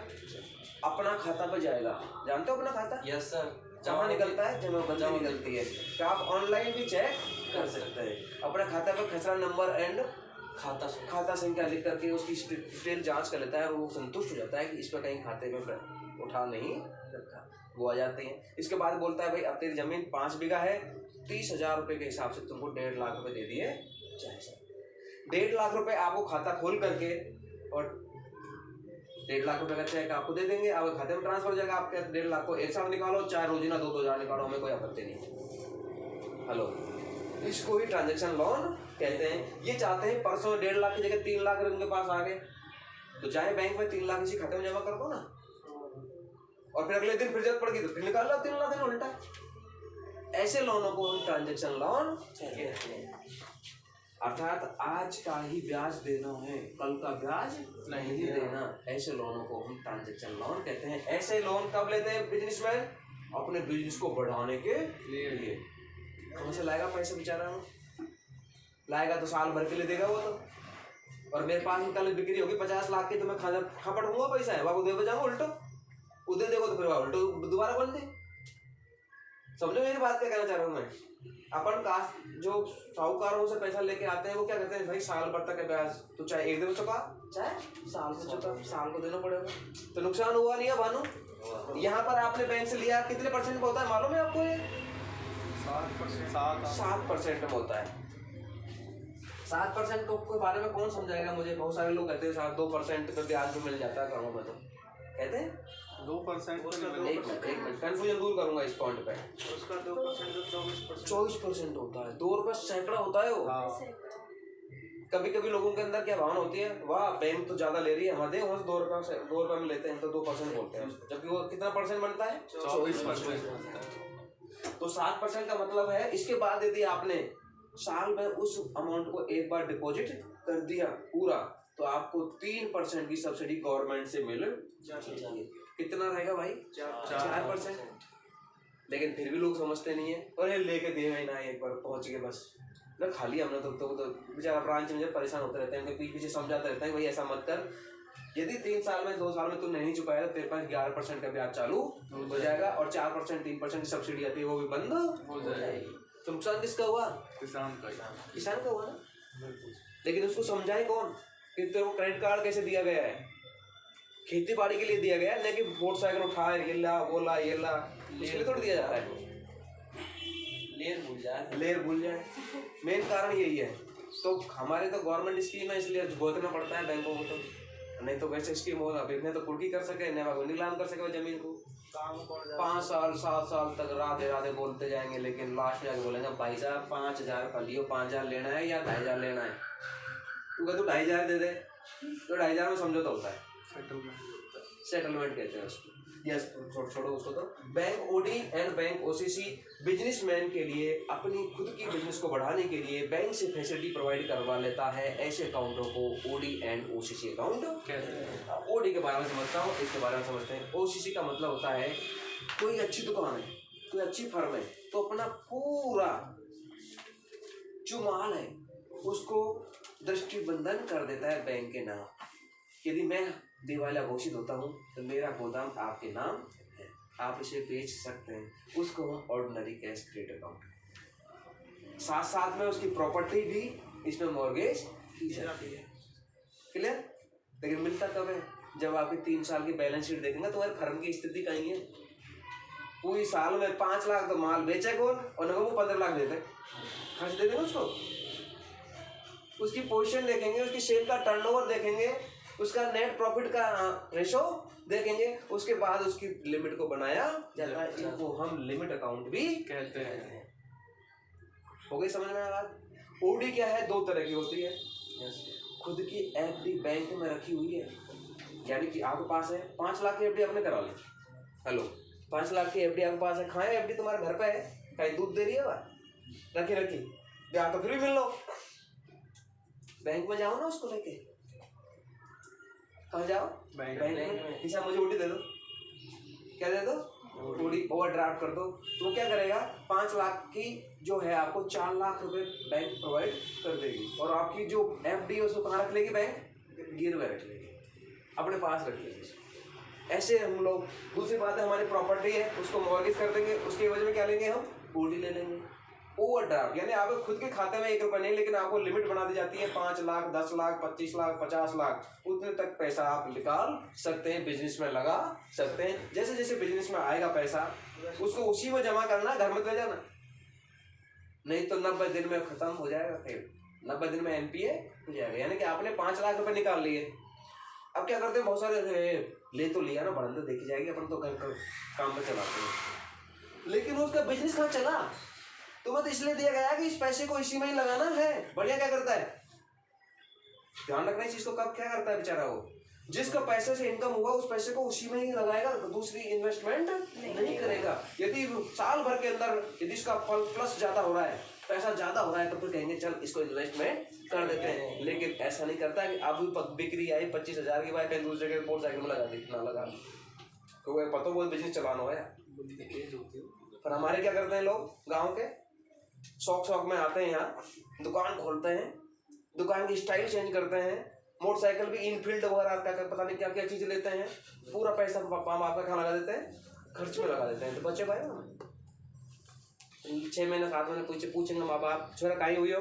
S1: अपना खाता पे जाएगा। जानते हो अपना खाता?
S2: Yes sir.
S1: जमा निकलता है, जमा निकलती है। तो आप ऑनलाइन भी चेक कर सकते हैं। अपने खाता पे खसरा नंबर एंड खाता संख्या लिख करके उसकी डिटेल जांच कर लेता है और वो संतुष्ट हो जाता है कि इस पर कहीं खाते में उठा नहीं रखा, वो आ जाते हैं। इसके बाद बोलता है भाई अब तेरी जमीन 5 बीघा है, 30,000 रुपये के हिसाब से तुमको 1.5 लाख रुपए दे दिए जाए। 1.5 लाख रुपए आपको खाता खोल करके और 1.5 लाख रुपए का चेक आपको दे देंगे, आपके खाते में ट्रांसफर हो जाएगा। आपके 1.5 लाख को एक साथ निकालो, चाहे रोजीना 2-2 निकालो, हमें कोई आपत्ति नहीं। हेलो, इसको ही ट्रांजेक्शन लोन कहते हैं। ये चाहते हैं परसों 1.5 लाख की जगह 3 लाख उनके पास आ गए तो चाहे बैंक में 3 लाख इसी खाते में जमा कर दो ना, और फिर अगले दिन फिर जरूरत पड़ेगी तो फिर निकाल लो 3 लाख उल्टा। ऐसे लोनों को हम ट्रांजेक्शन लोन कहते हैं। अर्थात आज का ही ब्याज देना है, कल का ब्याज नहीं देना। ऐसे लोनों को हम ट्रांजेक्शन लोन कहते हैं। ऐसे लोन कब लेते हैं बिजनेसमैन? अपने बिजनेस को बढ़ाने के लिए। कहाँ से लाएगा पैसे बेचारा? लाएगा तो साल भर के लिए देगा वो तो। और मेरे पास कल बिक्री होगी 50 लाख की तो मैं खा पड़ूंगा पैसा है वहाँ को दे बजाऊंगा उल्टो, उधर देखो तो फिर वहाँ उल्टो दोबारा बोल दे। समझो मेरी बात क्या कहना चाह रहा हूँ मैं। अपन का जो साहूकारों से पैसा लेके आते हैं वो क्या कहते हैं, भाई साल भर तक ब्याज तो चाहे एक दिन में चुका चाहे साल में चुका, साल को देना पड़ेगा। तो नुकसान हुआ नहीं है भानु? यहाँ पर आपने बैंक से लिया कितने परसेंट में होता है मालूम है आपको? ये 7% में होता है। 7% के बारे में कौन समझाएगा मुझे? बहुत सारे लोग कहते हैं 2% पे ब्याज भी मिल जाता है गाँव में, तो कहते हैं
S4: 2%।
S1: एक मिनट कंफ्यूजन दूर करूंगा इस पॉइंट पे।
S4: उसका 2% तो
S1: 24% होता है। 2 रुपये सैकड़ा होता है वो। कभी कभी लोगों के अंदर क्या भावना होती है, वाह बैंक तो ज्यादा ले रही है, हमारे वहाँ से 2 रुपये में लेते हैं तो 2% बोलते हैं, जबकि वो कितना परसेंट बनता है? 24%। तो 7% का मतलब है इसके बाद यदि आपने साल में उस अमाउंट को एक बार डिपॉजिट कर दिया पूरा, तो आपको 3% की सब्सिडी गवर्नमेंट से मिल जाएगी। कितना रहेगा भाई? 4%। लेकिन फिर भी लोग समझते नहीं है, और ये लेके दिए ही ना, एक बार पहुंच गए बस ना, खाली हमने तो बेचारा ब्रांच में परेशान होते रहते हैं, उनके पीछे पीछे समझाते रहते हैं भाई ऐसा मत कर, यदि 3 साल में 2 साल में तू नहीं चुकाया तो तेरे पास 11% का ब्याज चालू हो जाएगा, और 4% 3% की सब्सिडी आती है वो भी बंद हो जाएगी। तो नुकसान किसका हुआ?
S4: किसान
S1: का हुआ ना। लेकिन उसको समझाए कौन कि तेरे को क्रेडिट कार्ड कैसे दिया गया है? खेती बाड़ी के लिए दिया गया है, लेकिन मोटरसाइकिल उठाए ये ला वो ला ये ला, इसके लिए थोड़ी दिया जाता है। लेर भूल जाए मेन कारण यही है। तो हमारे तो गवर्नमेंट स्कीम है, इसलिए भुगतना पड़ता है बैंकों को, तो नहीं तो वैसे स्कीम हो ना तो कुर्की कर सके, नीलाम कर सके जमीन को। 5 साल 7 साल तक राधे राधे बोलते जाएंगे, लेकिन लास्ट में आके बोलेंगे भाई साहब 5000 का लियो, 5000 लेना है या 2500 लेना है? तू कह तू 2500 दे दे, तो 2500 में समझौता होता है, सेटलमेंट कहते हैं उसको। यस, छोड़ो उसको। तो bank OD and bank OCC businessman के लिए अपनी खुद की बिजनेस को बढ़ाने के लिए बैंक से फैसिलिटी प्रोवाइड करवा लेता है। ऐसे अकाउंटों को ओडी एंड ओसीसी अकाउंट कहते हैं। ओडी के बारे में समझता हूँ, इसके बारे में समझते हैं। ओसीसी का मतलब होता है कोई अच्छी दुकान है, कोई अच्छी फर्म है, तो अपना पूरा जो माल है उसको दृष्टिबंधन कर देता है बैंक के नाम। यदि मैं दिवालिया घोषित होता हूँ तो मेरा गोदाम आपके नाम है, आप इसे बेच सकते हैं, उसको हम ऑर्डिनरी कैश क्रेडिट अकाउंट, साथ साथ में उसकी प्रॉपर्टी भी इसमें मॉर्गेज की जाती है। क्लियर? लेकिन मिलता कब है? जब आपकी 3 साल की बैलेंस शीट देखेंगे तो फर्म की स्थिति कहीं है। पूरी साल में 5 लाख तो माल बेचे कौन, और वो 15 लाख देते खर्च दे देंगे उसको। उसकी पोजीशन देखेंगे, उसकी सेल का टर्नओवर देखेंगे, उसका नेट प्रॉफिट का रेशो देखेंगे, उसके बाद उसकी लिमिट को बनाया जाता है। इनको हम लिमिट अकाउंट भी कहते हैं। हो गई समझ में बात? ओडी क्या है? 2 तरह की होती है। खुद की एफडी बैंक में रखी हुई है, यानी कि आपके पास है 5 लाख की एफडी, आपने करा ली। हेलो, 5 लाख की एफडी आपके पास है, खाए एफडी तुम्हारे घर पे है, कहीं दूध दे रही है, रखी ब्याज तो फिर भी मिल लो। बैंक में जाओ ना, उसको लेके कहाँ जाओ? बैंक में। किसा मुझे ओडी दे दो, क्या दे दो? ओडी ओवरड्राफ्ट कर दो। तो क्या करेगा? 5 लाख की जो है आपको 4 लाख रुपए बैंक प्रोवाइड कर देगी, और आपकी जो एफडी है उसको कहाँ रख लेगी? बैंक गिरवे रख लेगी, अपने पास रख लेगी। ऐसे हम लोग, दूसरी बात है हमारी प्रॉपर्टी है उसको मॉर्गेज कर देंगे, उसके वजह में क्या लेंगे? हम ओडी ले लेंगे। ओवरड्राफ्ट यानी आपके खुद के खाते में 1 रुपया नहीं, लेकिन आपको लिमिट बना दी जाती है 5 लाख 10 लाख 25 लाख 50 लाख, उतने तक पैसा आप निकाल सकते हैं, बिजनेस में लगा सकते हैं। जैसे जैसे बिजनेस में आएगा पैसा उसको उसी में जमा करना, घर में ले जाना, नहीं तो 90 दिन में खत्म हो जाएगा। फिर 90 दिन में एनपीए हो जाएगा। यानी कि आपने 5 लाख रुपए निकाल लिए, अब क्या करते हैं? बहुत सारे ले तो लिया ना, बढ़ंदे देखी जाएगी, अपन तो घर का काम में चलाते हैं, लेकिन उसका बिजनेस कहाँ चला? तुम्हें तो इसलिए दिया गया है कि इस पैसे को इसी में ही लगाना है। बढ़िया क्या करता है? ध्यान रखना इस चीज को। कब क्या करता है बेचारा वो? जिसका पैसे से इनकम हुआ उस पैसे को उसी में ही लगाएगा, दूसरी इन्वेस्टमेंट नहीं करेगा। यदि साल भर के अंदर यदि इसका फल प्लस ज्यादा हो रहा है, पैसा ज्यादा हो रहा है, तो फिर कहेंगे चल इसको इन्वेस्टमेंट कर देते हैं। लेकिन ऐसा नहीं करता है कि अब बिक्री आई 25,000 की बाइक, कहीं दूसरी जगह मोटरसाइकिल में लगा दी, ना लगा, तो पता वो बिजनेस चलाना है। पर हमारे क्या करते हैं लोग गाँव के, शौक में आते हैं, यहाँ दुकान खोलते हैं, दुकान की स्टाइल चेंज करते हैं, मोटरसाइकिल भी इनफील्ड वगैरह क्या पता नहीं क्या क्या चीज़ लेते हैं, पूरा पैसा पापा बाप का खाना लगा देते हैं, खर्च में लगा देते हैं। तो बच्चे भाई 6 महीने 7 महीने पूछेंगे माँ बाप छोरा कहीं हुई हो,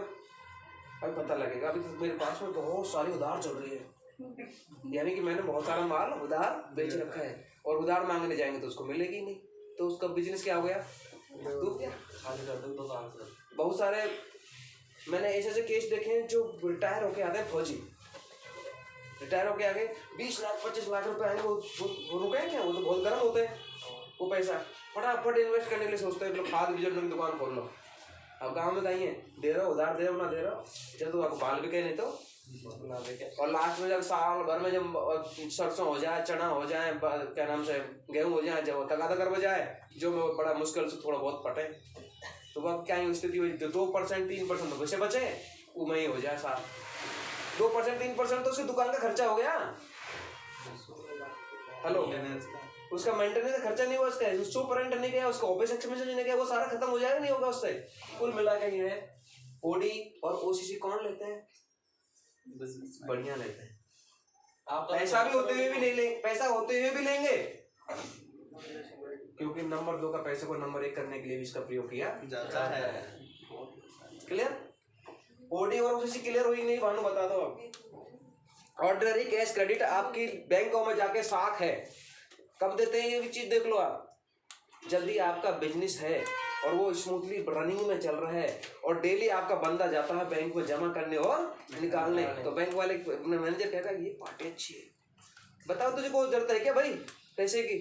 S1: अभी पता लगेगा। अभी तो मेरे पास में बहुत सारी उधार चल रही है, यानी कि मैंने बहुत सारा माल उधार बेच रखा है, और उधार मांगने जाएंगे तो उसको मिलेगी नहीं, तो उसका बिजनेस क्या हो गया? डूब गया। बहुत सारे मैंने ऐसे केस देखे हैं जो रिटायर होके आते हैं, फौजी रिटायर होके आगे 20 लाख 25 लाख रुपए आएंगे, वो रुके हैं क्या? वो तो बहुत गर्म होते हैं, वो पैसा फटाफट इन्वेस्ट करने के लिए सोचते हैं, खाद बीज की दुकान खोल लो। अब गाँव में कहीं है, दे रहा हो उधार, दे रहा हो ना दे रहा हो, जब तो आपको बाल भी कहे नहीं तो और लास्ट में जब साल भर में जब सरसों हो जाए, चना हो जाए, क्या नाम से गेहूं हो जाए, जब तगादा कर जाए, जो बड़ा मुश्किल से थोड़ा बहुत पटे, तो वह क्या ही स्थिति हुई, 2% 3% तो वैसे बचे, वो में ही हो जाए साल। 2% 3% तो उसकी दुकान का खर्चा हो गया। हेलो, उसका मेंटेनेंस का खर्चा नहीं हुआ, उसका सुपरेंट नहीं गया, उसका ऑफिस एक्सपेंसेस नहीं गया, वो सारा खत्म हो जाएगा, नहीं होगा उससे। कुल मिला के ये ओडी और ओसीसी कौन लेते हैं? बढ़िया लेते हैं।
S2: आप
S1: पैसा भी होते हुए भी नहीं लेंगे, पैसा होते हुए भी लेंगे, क्योंकि नंबर 2 का पैसे को नंबर 1 करने के लिए भी इसका प्रयोग किया
S4: जाता है।
S1: क्लियर? ओडी और ओसीसी क्लियर हुई नहीं? भानु बता दो आप। ऑर्डिनरी कैश क्रेडिट आपकी बैंकों में जाके साख है, कब देते हैं ये भी चीज देख लो आप। जल्दी आपका बिजनेस है और वो स्मूथली रनिंग में चल रहा है और डेली आपका बंदा जाता है बैंक में जमा करने और निकालने, तो बैंक वाले मैनेजर कहता है ये पार्टी अच्छी है, बताओ तुझे को जरूरत है क्या भाई पैसे की?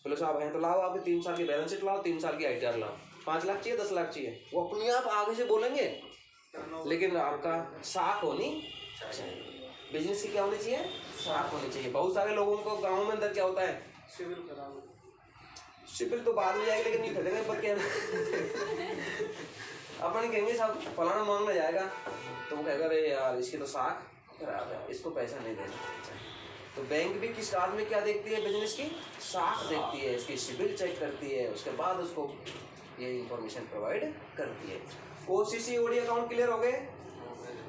S1: बोले साहब हैं तो लाओ, आपके 3 साल की बैलेंस शीट लाओ, 3 साल की ITR लाओ, 5 लाख चाहिए 10 लाख चाहिए, वो अपने आप आगे से बोलेंगे। लेकिन आपका साख होनी चाहिए, बिजनेस की क्या होनी चाहिए? साख होनी चाहिए। बहुत सारे लोगों को गाँव में अंदर क्या होता है, सिविल तो बाद में जाएगी, लेकिन नहीं खरीदेंगे पर क्या अपन कहेंगे साहब फलाना मांगने जाएगा, तो वो कहेगा अरे यार इसकी तो साख खराब है, इसको पैसा नहीं देना। तो बैंक भी किस रात में क्या देखती है? बिजनेस की साख देखती है, इसकी सिविल चेक करती है, उसके बाद उसको ये इंफॉर्मेशन प्रोवाइड करती है। ओसीसी ओडी अकाउंट क्लियर हो गए?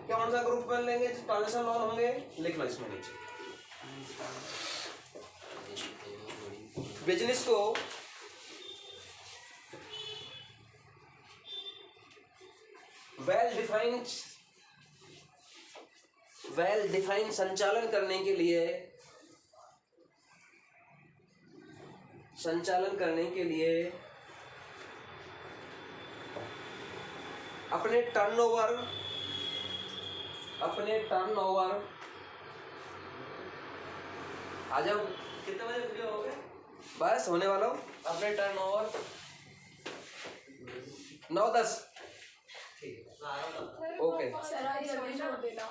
S1: कौन सा ग्रुप में लेंगे ट्रांजेक्शन लोन होंगे? लिखना इसमें नीचे। बिजनेस को वेल डिफाइंड संचालन करने के लिए अपने टर्नओवर आ जाओ, कितने बजे फ्री हो गए? बस होने वाला हूँ। अपने टर्नओवर 9-10 ओके।
S3: सर आज जल्दी छोड़ देना।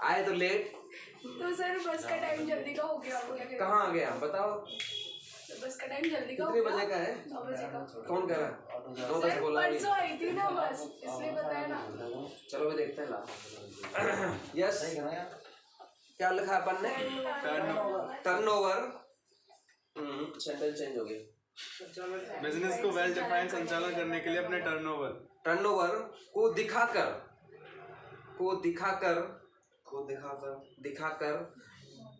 S1: आए तो लेट,
S3: तो सर बस का टाइम जल्दी का हो गया, हो गया।
S1: कहाँ आ गया बताओ?
S3: तो बस का टाइम जल्दी का
S1: कितने बजे का है?
S3: 9 बजे का।
S1: कौन कह रहा है? 9-10
S3: सर
S1: बोला अभी।
S3: परसों आई थी ना बस, इसलिए बताया ना।
S1: चलो भी देखते हैं ला। यस, क्या लिखा है अपन ने? टर्नओवर। सेंटेंस चेंज हो गया।
S4: बिजनेस को वेल डिफाइंड संचालन करने के लिए अपने टर्नओवर
S1: को दिखाकर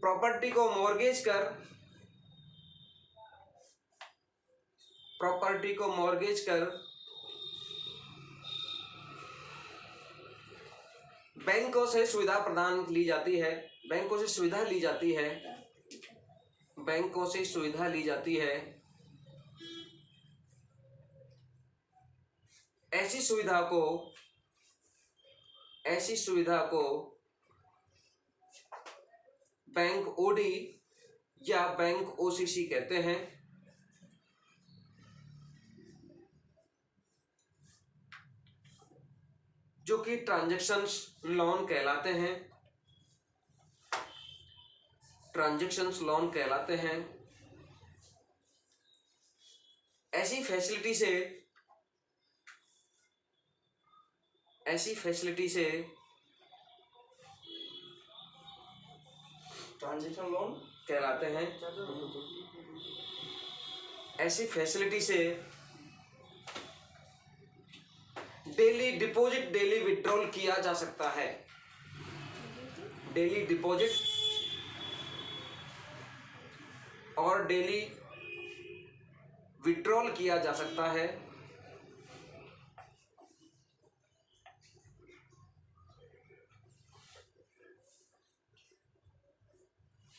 S1: प्रॉपर्टी को मॉर्गेज कर बैंकों से सुविधा ली जाती है। ऐसी सुविधा को बैंक ओडी या बैंक ओसीसी कहते हैं। जो कि ट्रांजैक्शंस लोन कहलाते हैं। ऐसी फैसिलिटी से ट्रांजैक्शन लोन कहलाते हैं। ऐसी फैसिलिटी से डेली डिपॉजिट, डेली विड्रॉल किया जा सकता है। डेली डिपॉजिट और डेली विड्रॉल किया जा सकता है।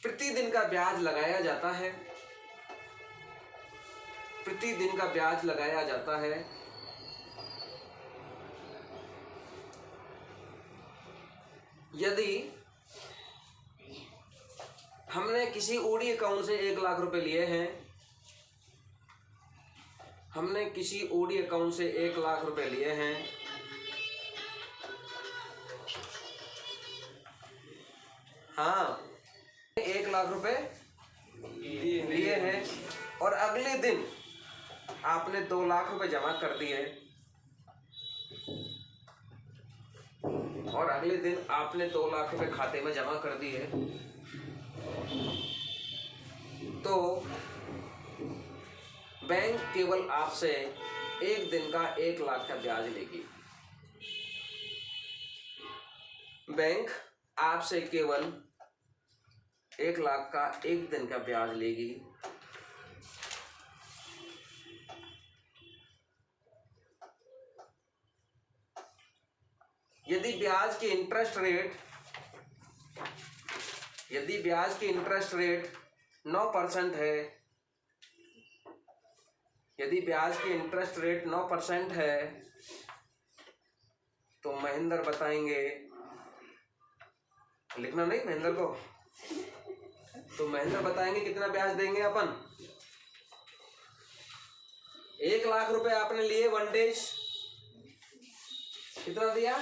S1: प्रतिदिन का ब्याज लगाया जाता है। यदि हमने किसी ओडी अकाउंट से 1 लाख रुपए लिए हैं, हाँ 1 लाख रुपए लिए हैं और अगले दिन आपने 2 लाख रुपए जमा कर दिए और अगले दिन आपने 2 लाख रुपए खाते में जमा कर दिए, तो बैंक केवल आपसे एक दिन का 1 लाख का ब्याज लेगी। बैंक आपसे केवल 1 लाख का 1 दिन का ब्याज लेगी। यदि ब्याज की इंटरेस्ट रेट 9% है, यदि ब्याज की इंटरेस्ट रेट 9% है, तो महेंद्र बताएंगे, लिखना नहीं महेंद्र को, तो महेंद्र बताएंगे कितना ब्याज देंगे अपन। 1 लाख रुपए आपने लिए वन डेज, कितना दिया?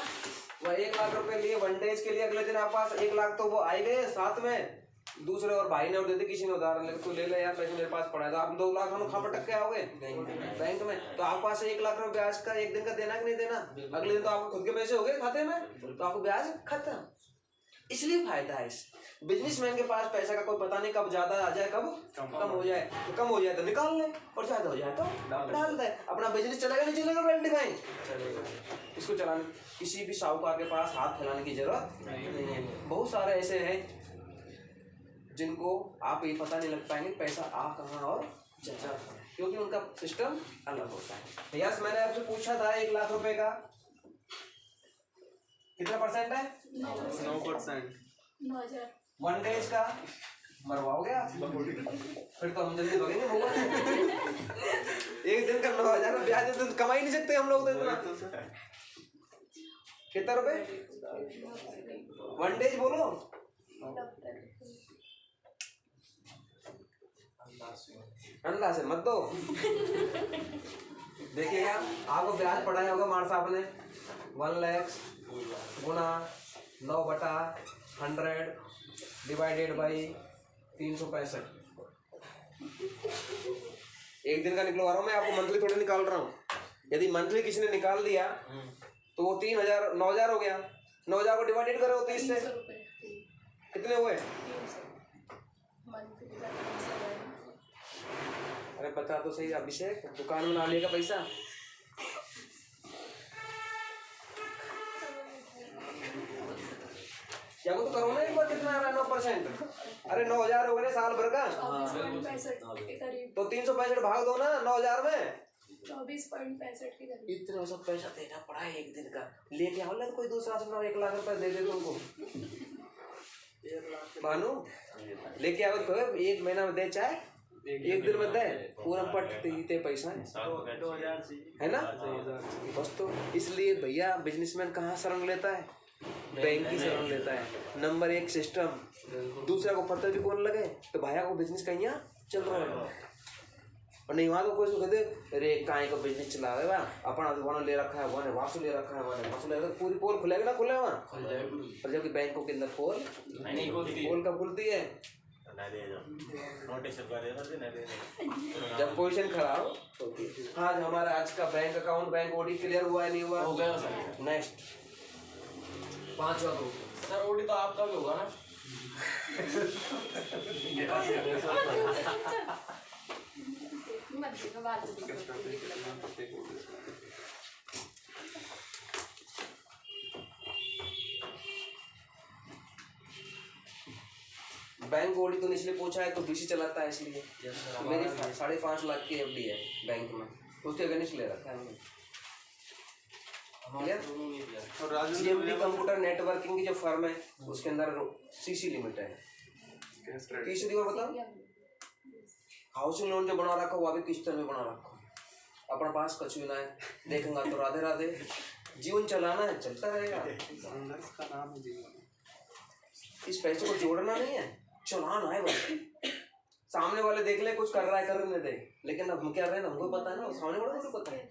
S1: वह 1 लाख रुपए लिए वन डेज के लिए, अगले दिन आपके पास 1 लाख तो वो आई गए साथ में, दूसरे और भाई ने और दे दी, किसी ने उधार ले तो ले ले यार पैसे मेरे पास पड़ा है, तो आप 2 लाख हम खा पटक के आओगे बैंक में, तो आपके पास 1 लाख रुपए ब्याज का 1 दिन का देना कि नहीं देना? अगले दिन तो आपको खुद के पैसे हो गए खाते में, तो आपको ब्याज खत्म। इसलिए फायदा है इस बिजनेसमैन के पास पैसा का कोई पता नहीं, कब ज्यादा आ जाए कब कम हो जाए, तो कम हो जाए तो निकाल ले और ज्यादा हो जाए तो डाल दे। अपना बिजनेस चलेगा नहीं चलेगा वेल डिफाइन चलेगा, इसको चलाने किसी भी साहूकार के पास हाथ फैलाने की जरूरत नहीं है। बहुत सारे ऐसे हैं जिनको आप ये पता नहीं लग पाएंगे पैसा आ कहाँ और जा, क्योंकि उनका सिस्टम अलग होता है। यस, मैंने आपसे पूछा था 1 लाख रुपए का कितना परसेंट है?
S4: 9%।
S3: 9,000।
S1: वन डेज का मरवाओगे आप, फिर तो हम जल्दी भगेंगे होगा। एक दिन का 9,000 का ब्याज तो कमा ही नहीं सकते हम लोग तो इतना। कितना रुपए वन डेज बोलो? अंदाज से मत दो। देखिएगा आपको ब्याज पढ़ाया होगा मार साहब ने, 1 लाख गुना 9/100 डिवाइडेड बाई 365। एक दिन का निकलवा रहा हूँ मैं, आपको मंथली थोड़ी निकाल रहा हूँ। यदि मंथली किसी ने निकाल दिया तो वो 3,000 9,000 हो गया। 9,000 को डिवाइडेड करो 30 से, कितने हुए? अरे बता तो सही अभिषेक, दुकान में ना लेगा पैसा। क्या वो तो करो ना एक बार, कितना आ रहा है? 9%। अरे 9,000 हो गए साल भर का,
S3: 24.65 के करीब।
S1: तो 365 भाग दो ना 9,000 में,
S3: 24.65 के करीब।
S1: इतना सब पैसा देना पड़ा है एक दिन का। लेके आओ ना कोई दूसरा सुना 1 लाख रुपए दे दे तुमको, मानो लेके आओ तो 1 महीना में दे, चाहे 1 दिन में दे, पूरा पटते पैसा है ना बस। तो इसलिए भैया बिजनेसमैन कहाँ शरण लेता है? बैंक की शरण लेता है। नंबर 1 सिस्टम, दूसरा को पता भी कौन लगे तो भैया को बिजनेस कहीं चल रहा है, और नहीं वहाँ तो कोई कहते अरे काय का बिजनेस चला रहे वहाँ अपना वहाँ ले रखा है, वहाँ वासु ले रखा है, वहाँ वासु ले रखा है, पूरी पोल खुलेगा ना खुले वहाँ, और जबकि बैंकों के अंदर पोल कब खुलती है? जब पोजीशन खराब होती है। हाँ हमारा आज का bank account bank OD clear हुआ है नहीं हुआ?
S2: हो गया सर।
S1: नेक्स्ट 5वां ग्रुप
S2: सर ओडी तो आपका भी होगा ना?
S1: बैंक ओडी तो इसलिए पूछा है तो बीसी चलाता है इसलिए। मेरी 5.5 लाख की एफडी है बैंक में, उसके अगेंस्ट ले रखा है हमने। जीएमडी कंप्यूटर नेटवर्किंग की जो फर्म है उसके अंदर सीसी लिमिट है। तीसरी और बताओ, हाउसिंग लोन जो बना रखा वो अभी किस्त में बना रखा, अपने पास कछु ना है, देखेंगे तो राधे राधे, जीवन चलाना है चलता रहेगा। इस पैसे को जोड़ना नहीं है, चलाना है बस। सामने वाले देख ले कुछ कर रहा है करने दे, लेकिन अब हम क्या रहे हैं हमको पता है ना, सामने वाले को पता है।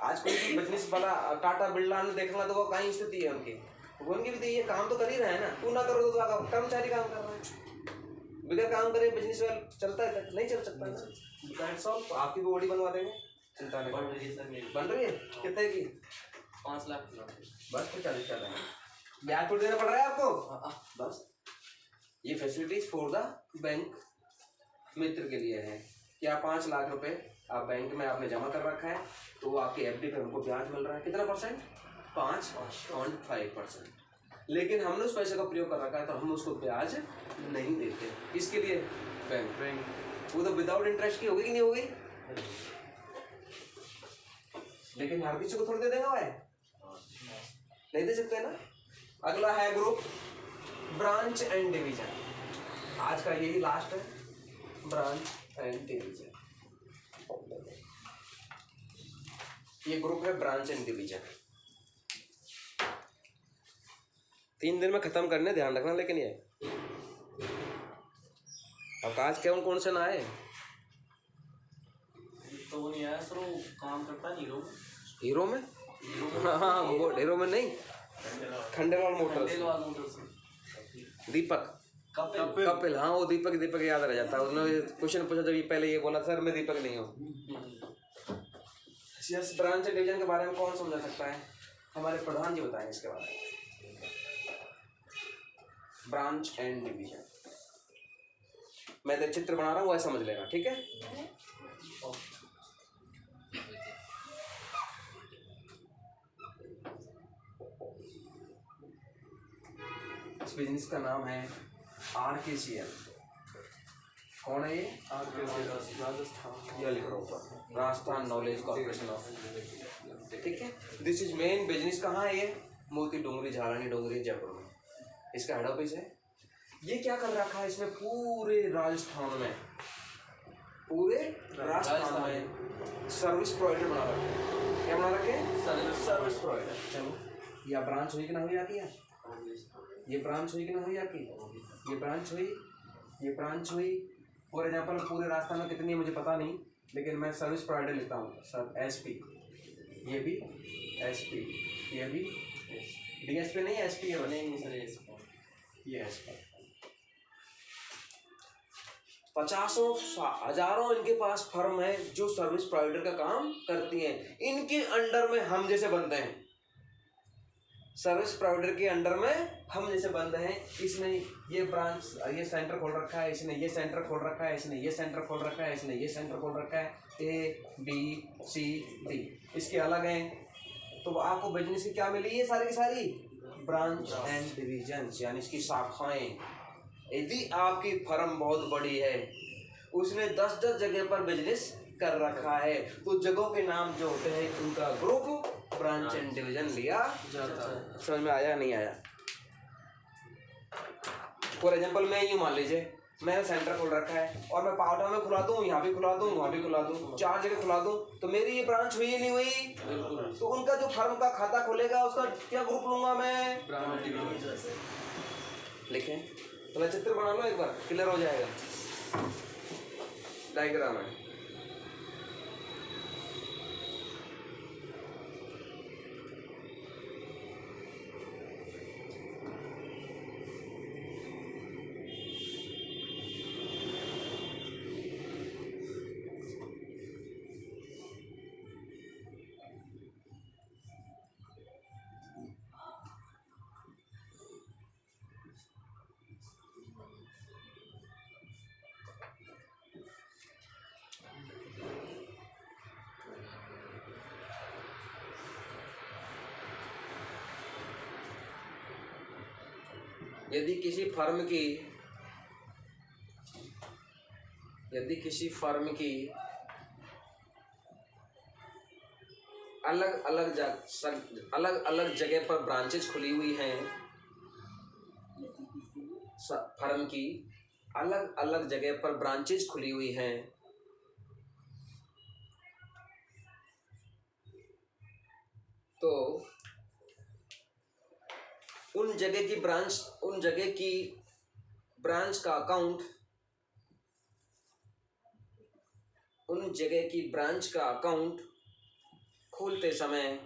S1: आज कोई बिजनेस वाला टाटा बिरला ने देखना तो वो कहीं स्थिति है उनकी, भगवान की भी दी है, काम तो कर ही रहा है ना। तू ना करो तो आगे कर्मचारी काम कर रहा है। बिना काम करे बिजनेस चलता है? नहीं चल सकता ना। That's all. तो आपकी बॉडी बनवा देंगे, चिंता नहीं।
S2: बन रही है सर मेरी।
S1: बन रही है? कितने की?
S2: 5 लाख की।
S1: बस तो 40 कर रहे हैं। ब्याज तो देना पड़ रहा है आपको। बस ये फैसिलिटीज फॉर द बैंक मित्र के लिए है कि आप 5 लाख रुपए आप बैंक में आपने जमा कर रखा है, तो आपके एफडी पे हमको ब्याज मिल रहा है। कितना परसेंट? 5.5%। लेकिन हमने उस पैसे का प्रयोग कर रखा है तो हम उसको ब्याज नहीं देते। इसके लिए बैंक वो तो विदाउट इंटरेस्ट की होगी कि नहीं होगी? लेकिन हर किसी को थोड़ी दे देगा भाई, नहीं दे सकते ना। अगला है ग्रुप ब्रांच एंड डिवीजन। आज का यही लास्ट है, ब्रांच एंड डिवीजन। ये ग्रुप है ब्रांच एंड डिवीजन। 3 दिन में खत्म करने, ध्यान रखना। लेकिन ये अब आज कौन कौन से ना आए?
S2: तो वो नहीं आया सर, वो काम करता नहीं हीरो।
S1: हीरो में? हाँ वो हीरो में नहीं, खंडेलवाल मोटर्स। दीपक कपिल। हाँ वो दीपक याद रह जाता है। उन्होंने क्वेश्चन पूछा जब ये पहले ये बोला सर मैं दीपक नहीं हूँ। यस, ब्रांच एंड डिवीजन के बारे में कौन समझा सकता है? हमारे प्रधान जी बताएंगे इसके बारे में। ब्रांच एंड डिवीजन मैं तो चित्र बना रहा हूँ, वैसा समझ लेगा, ठीक है? इस बिजनेस का नाम है RKCL। कौन है ये? राजस्थान। ये लिख रहा हूँ, राजस्थान नॉलेज कॉर्पोरेशन ऑफ, ठीक है। This is main business. कहाँ है ये? मोती डोंगरी, झालानी डोंगरी, जयपुर में इसका हेड ऑफिस है। ये क्या कर रखा है इसमें? पूरे राजस्थान में सर्विस प्रोवाइडर बना रखे हैं। क्या बना रखे हैं? Service provider. चलो, ये ब्रांच हुई कि ना हुई आपकी? ये ब्रांच हुई कि ना हुई आपकी? ये ब्रांच हुई, ये ब्रांच हुई। फॉर एग्जाम्पल पूरे राजस्थान में कितनी है मुझे पता नहीं, लेकिन मैं सर्विस प्रोवाइडर लिखता हूँ सर। SP, ये भी SP, ये भी DSP नहीं, SP है।
S2: नहीं सर,
S1: ये SP। 50 हजारों इनके पास फर्म है जो सर्विस प्रोवाइडर का काम करती हैं। इनके अंडर में हम जैसे बंदे हैं, सर्विस प्रोवाइडर के अंडर में हम जैसे बंदे हैं। इसने ये ब्रांच, ये सेंटर खोल रखा है, इसने ये सेंटर खोल रखा है, इसने ये सेंटर खोल रखा है, इसने ये सेंटर खोल रखा है। A B C D इसके अलग हैं। तो आपको बिजनेस की क्या मिली? ये सारी की सारी ब्रांच एंड डिवीजन, यानी इसकी शाखाएं। यदि आपकी फर्म बहुत बड़ी है, उसने 10-10 जगह पर बिजनेस कर रखा है, तो जगहों के नाम जो होते हैं उनका ग्रुप ब्रांच एंड डिवीजन लिया जाता है। समझ में आया नहीं आया? फॉर एग्जाम्पल मैं यूँ मान लीजिए मैंने सेंटर खोल रखा है और मैं पावटा में खुला दूँ, यहाँ भी खुला दूँ, वहाँ भी खुला दूँ, 4 जगह खुला दूँ, तो मेरी ये ब्रांच हुई नहीं हुई? बिल्कुल। तो उनका जो फर्म का खाता खोलेगा उसका क्या ग्रुप लूंगा मैं? Branch division. लिखें तो चित्र बना लो, एक बार क्लियर हो जाएगा। डायग्राम है। यदि किसी फर्म की अलग अलग जगह पर ब्रांचेस खुली हुई हैं, फर्म की अलग अलग जगह पर ब्रांचेस खुली हुई हैं, तो उन जगह की ब्रांच का अकाउंट खोलते समय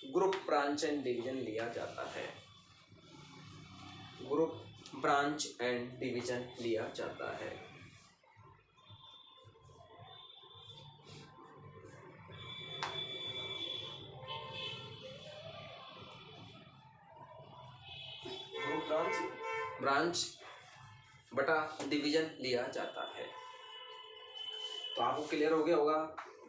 S1: ग्रुप ब्रांच एंड डिवीजन लिया जाता है। ग्रुप ब्रांच एंड डिवीजन लिया जाता है। ग्रुप ब्रांच बटा डिवीजन लिया जाता है। तो आपको क्लियर हो गया होगा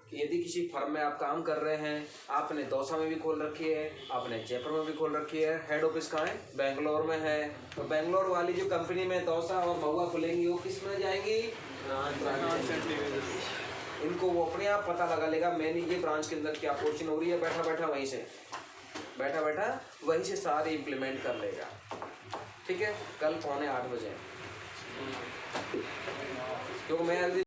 S1: कि यदि किसी फर्म में आप काम कर रहे हैं, आपने दौसा में भी खोल रखी है, आपने जयपुर में भी खोल रखी है, हेड ऑफिस कहाँ है? बेंगलोर में है। तो बेंगलोर वाली जो कंपनी में दौसा और महुआ खुलेंगी वो किस में जाएंगी?
S4: Branch and division.
S1: इनको वो अपने आप पता लगा लेगा मैंने ये ब्रांच के अंदर क्या पोर्शन हो रही है, बैठा बैठा वहीं से सारे इम्प्लीमेंट कर लेगा। ठीक है, कल 7:45 बजे, क्योंकि मैं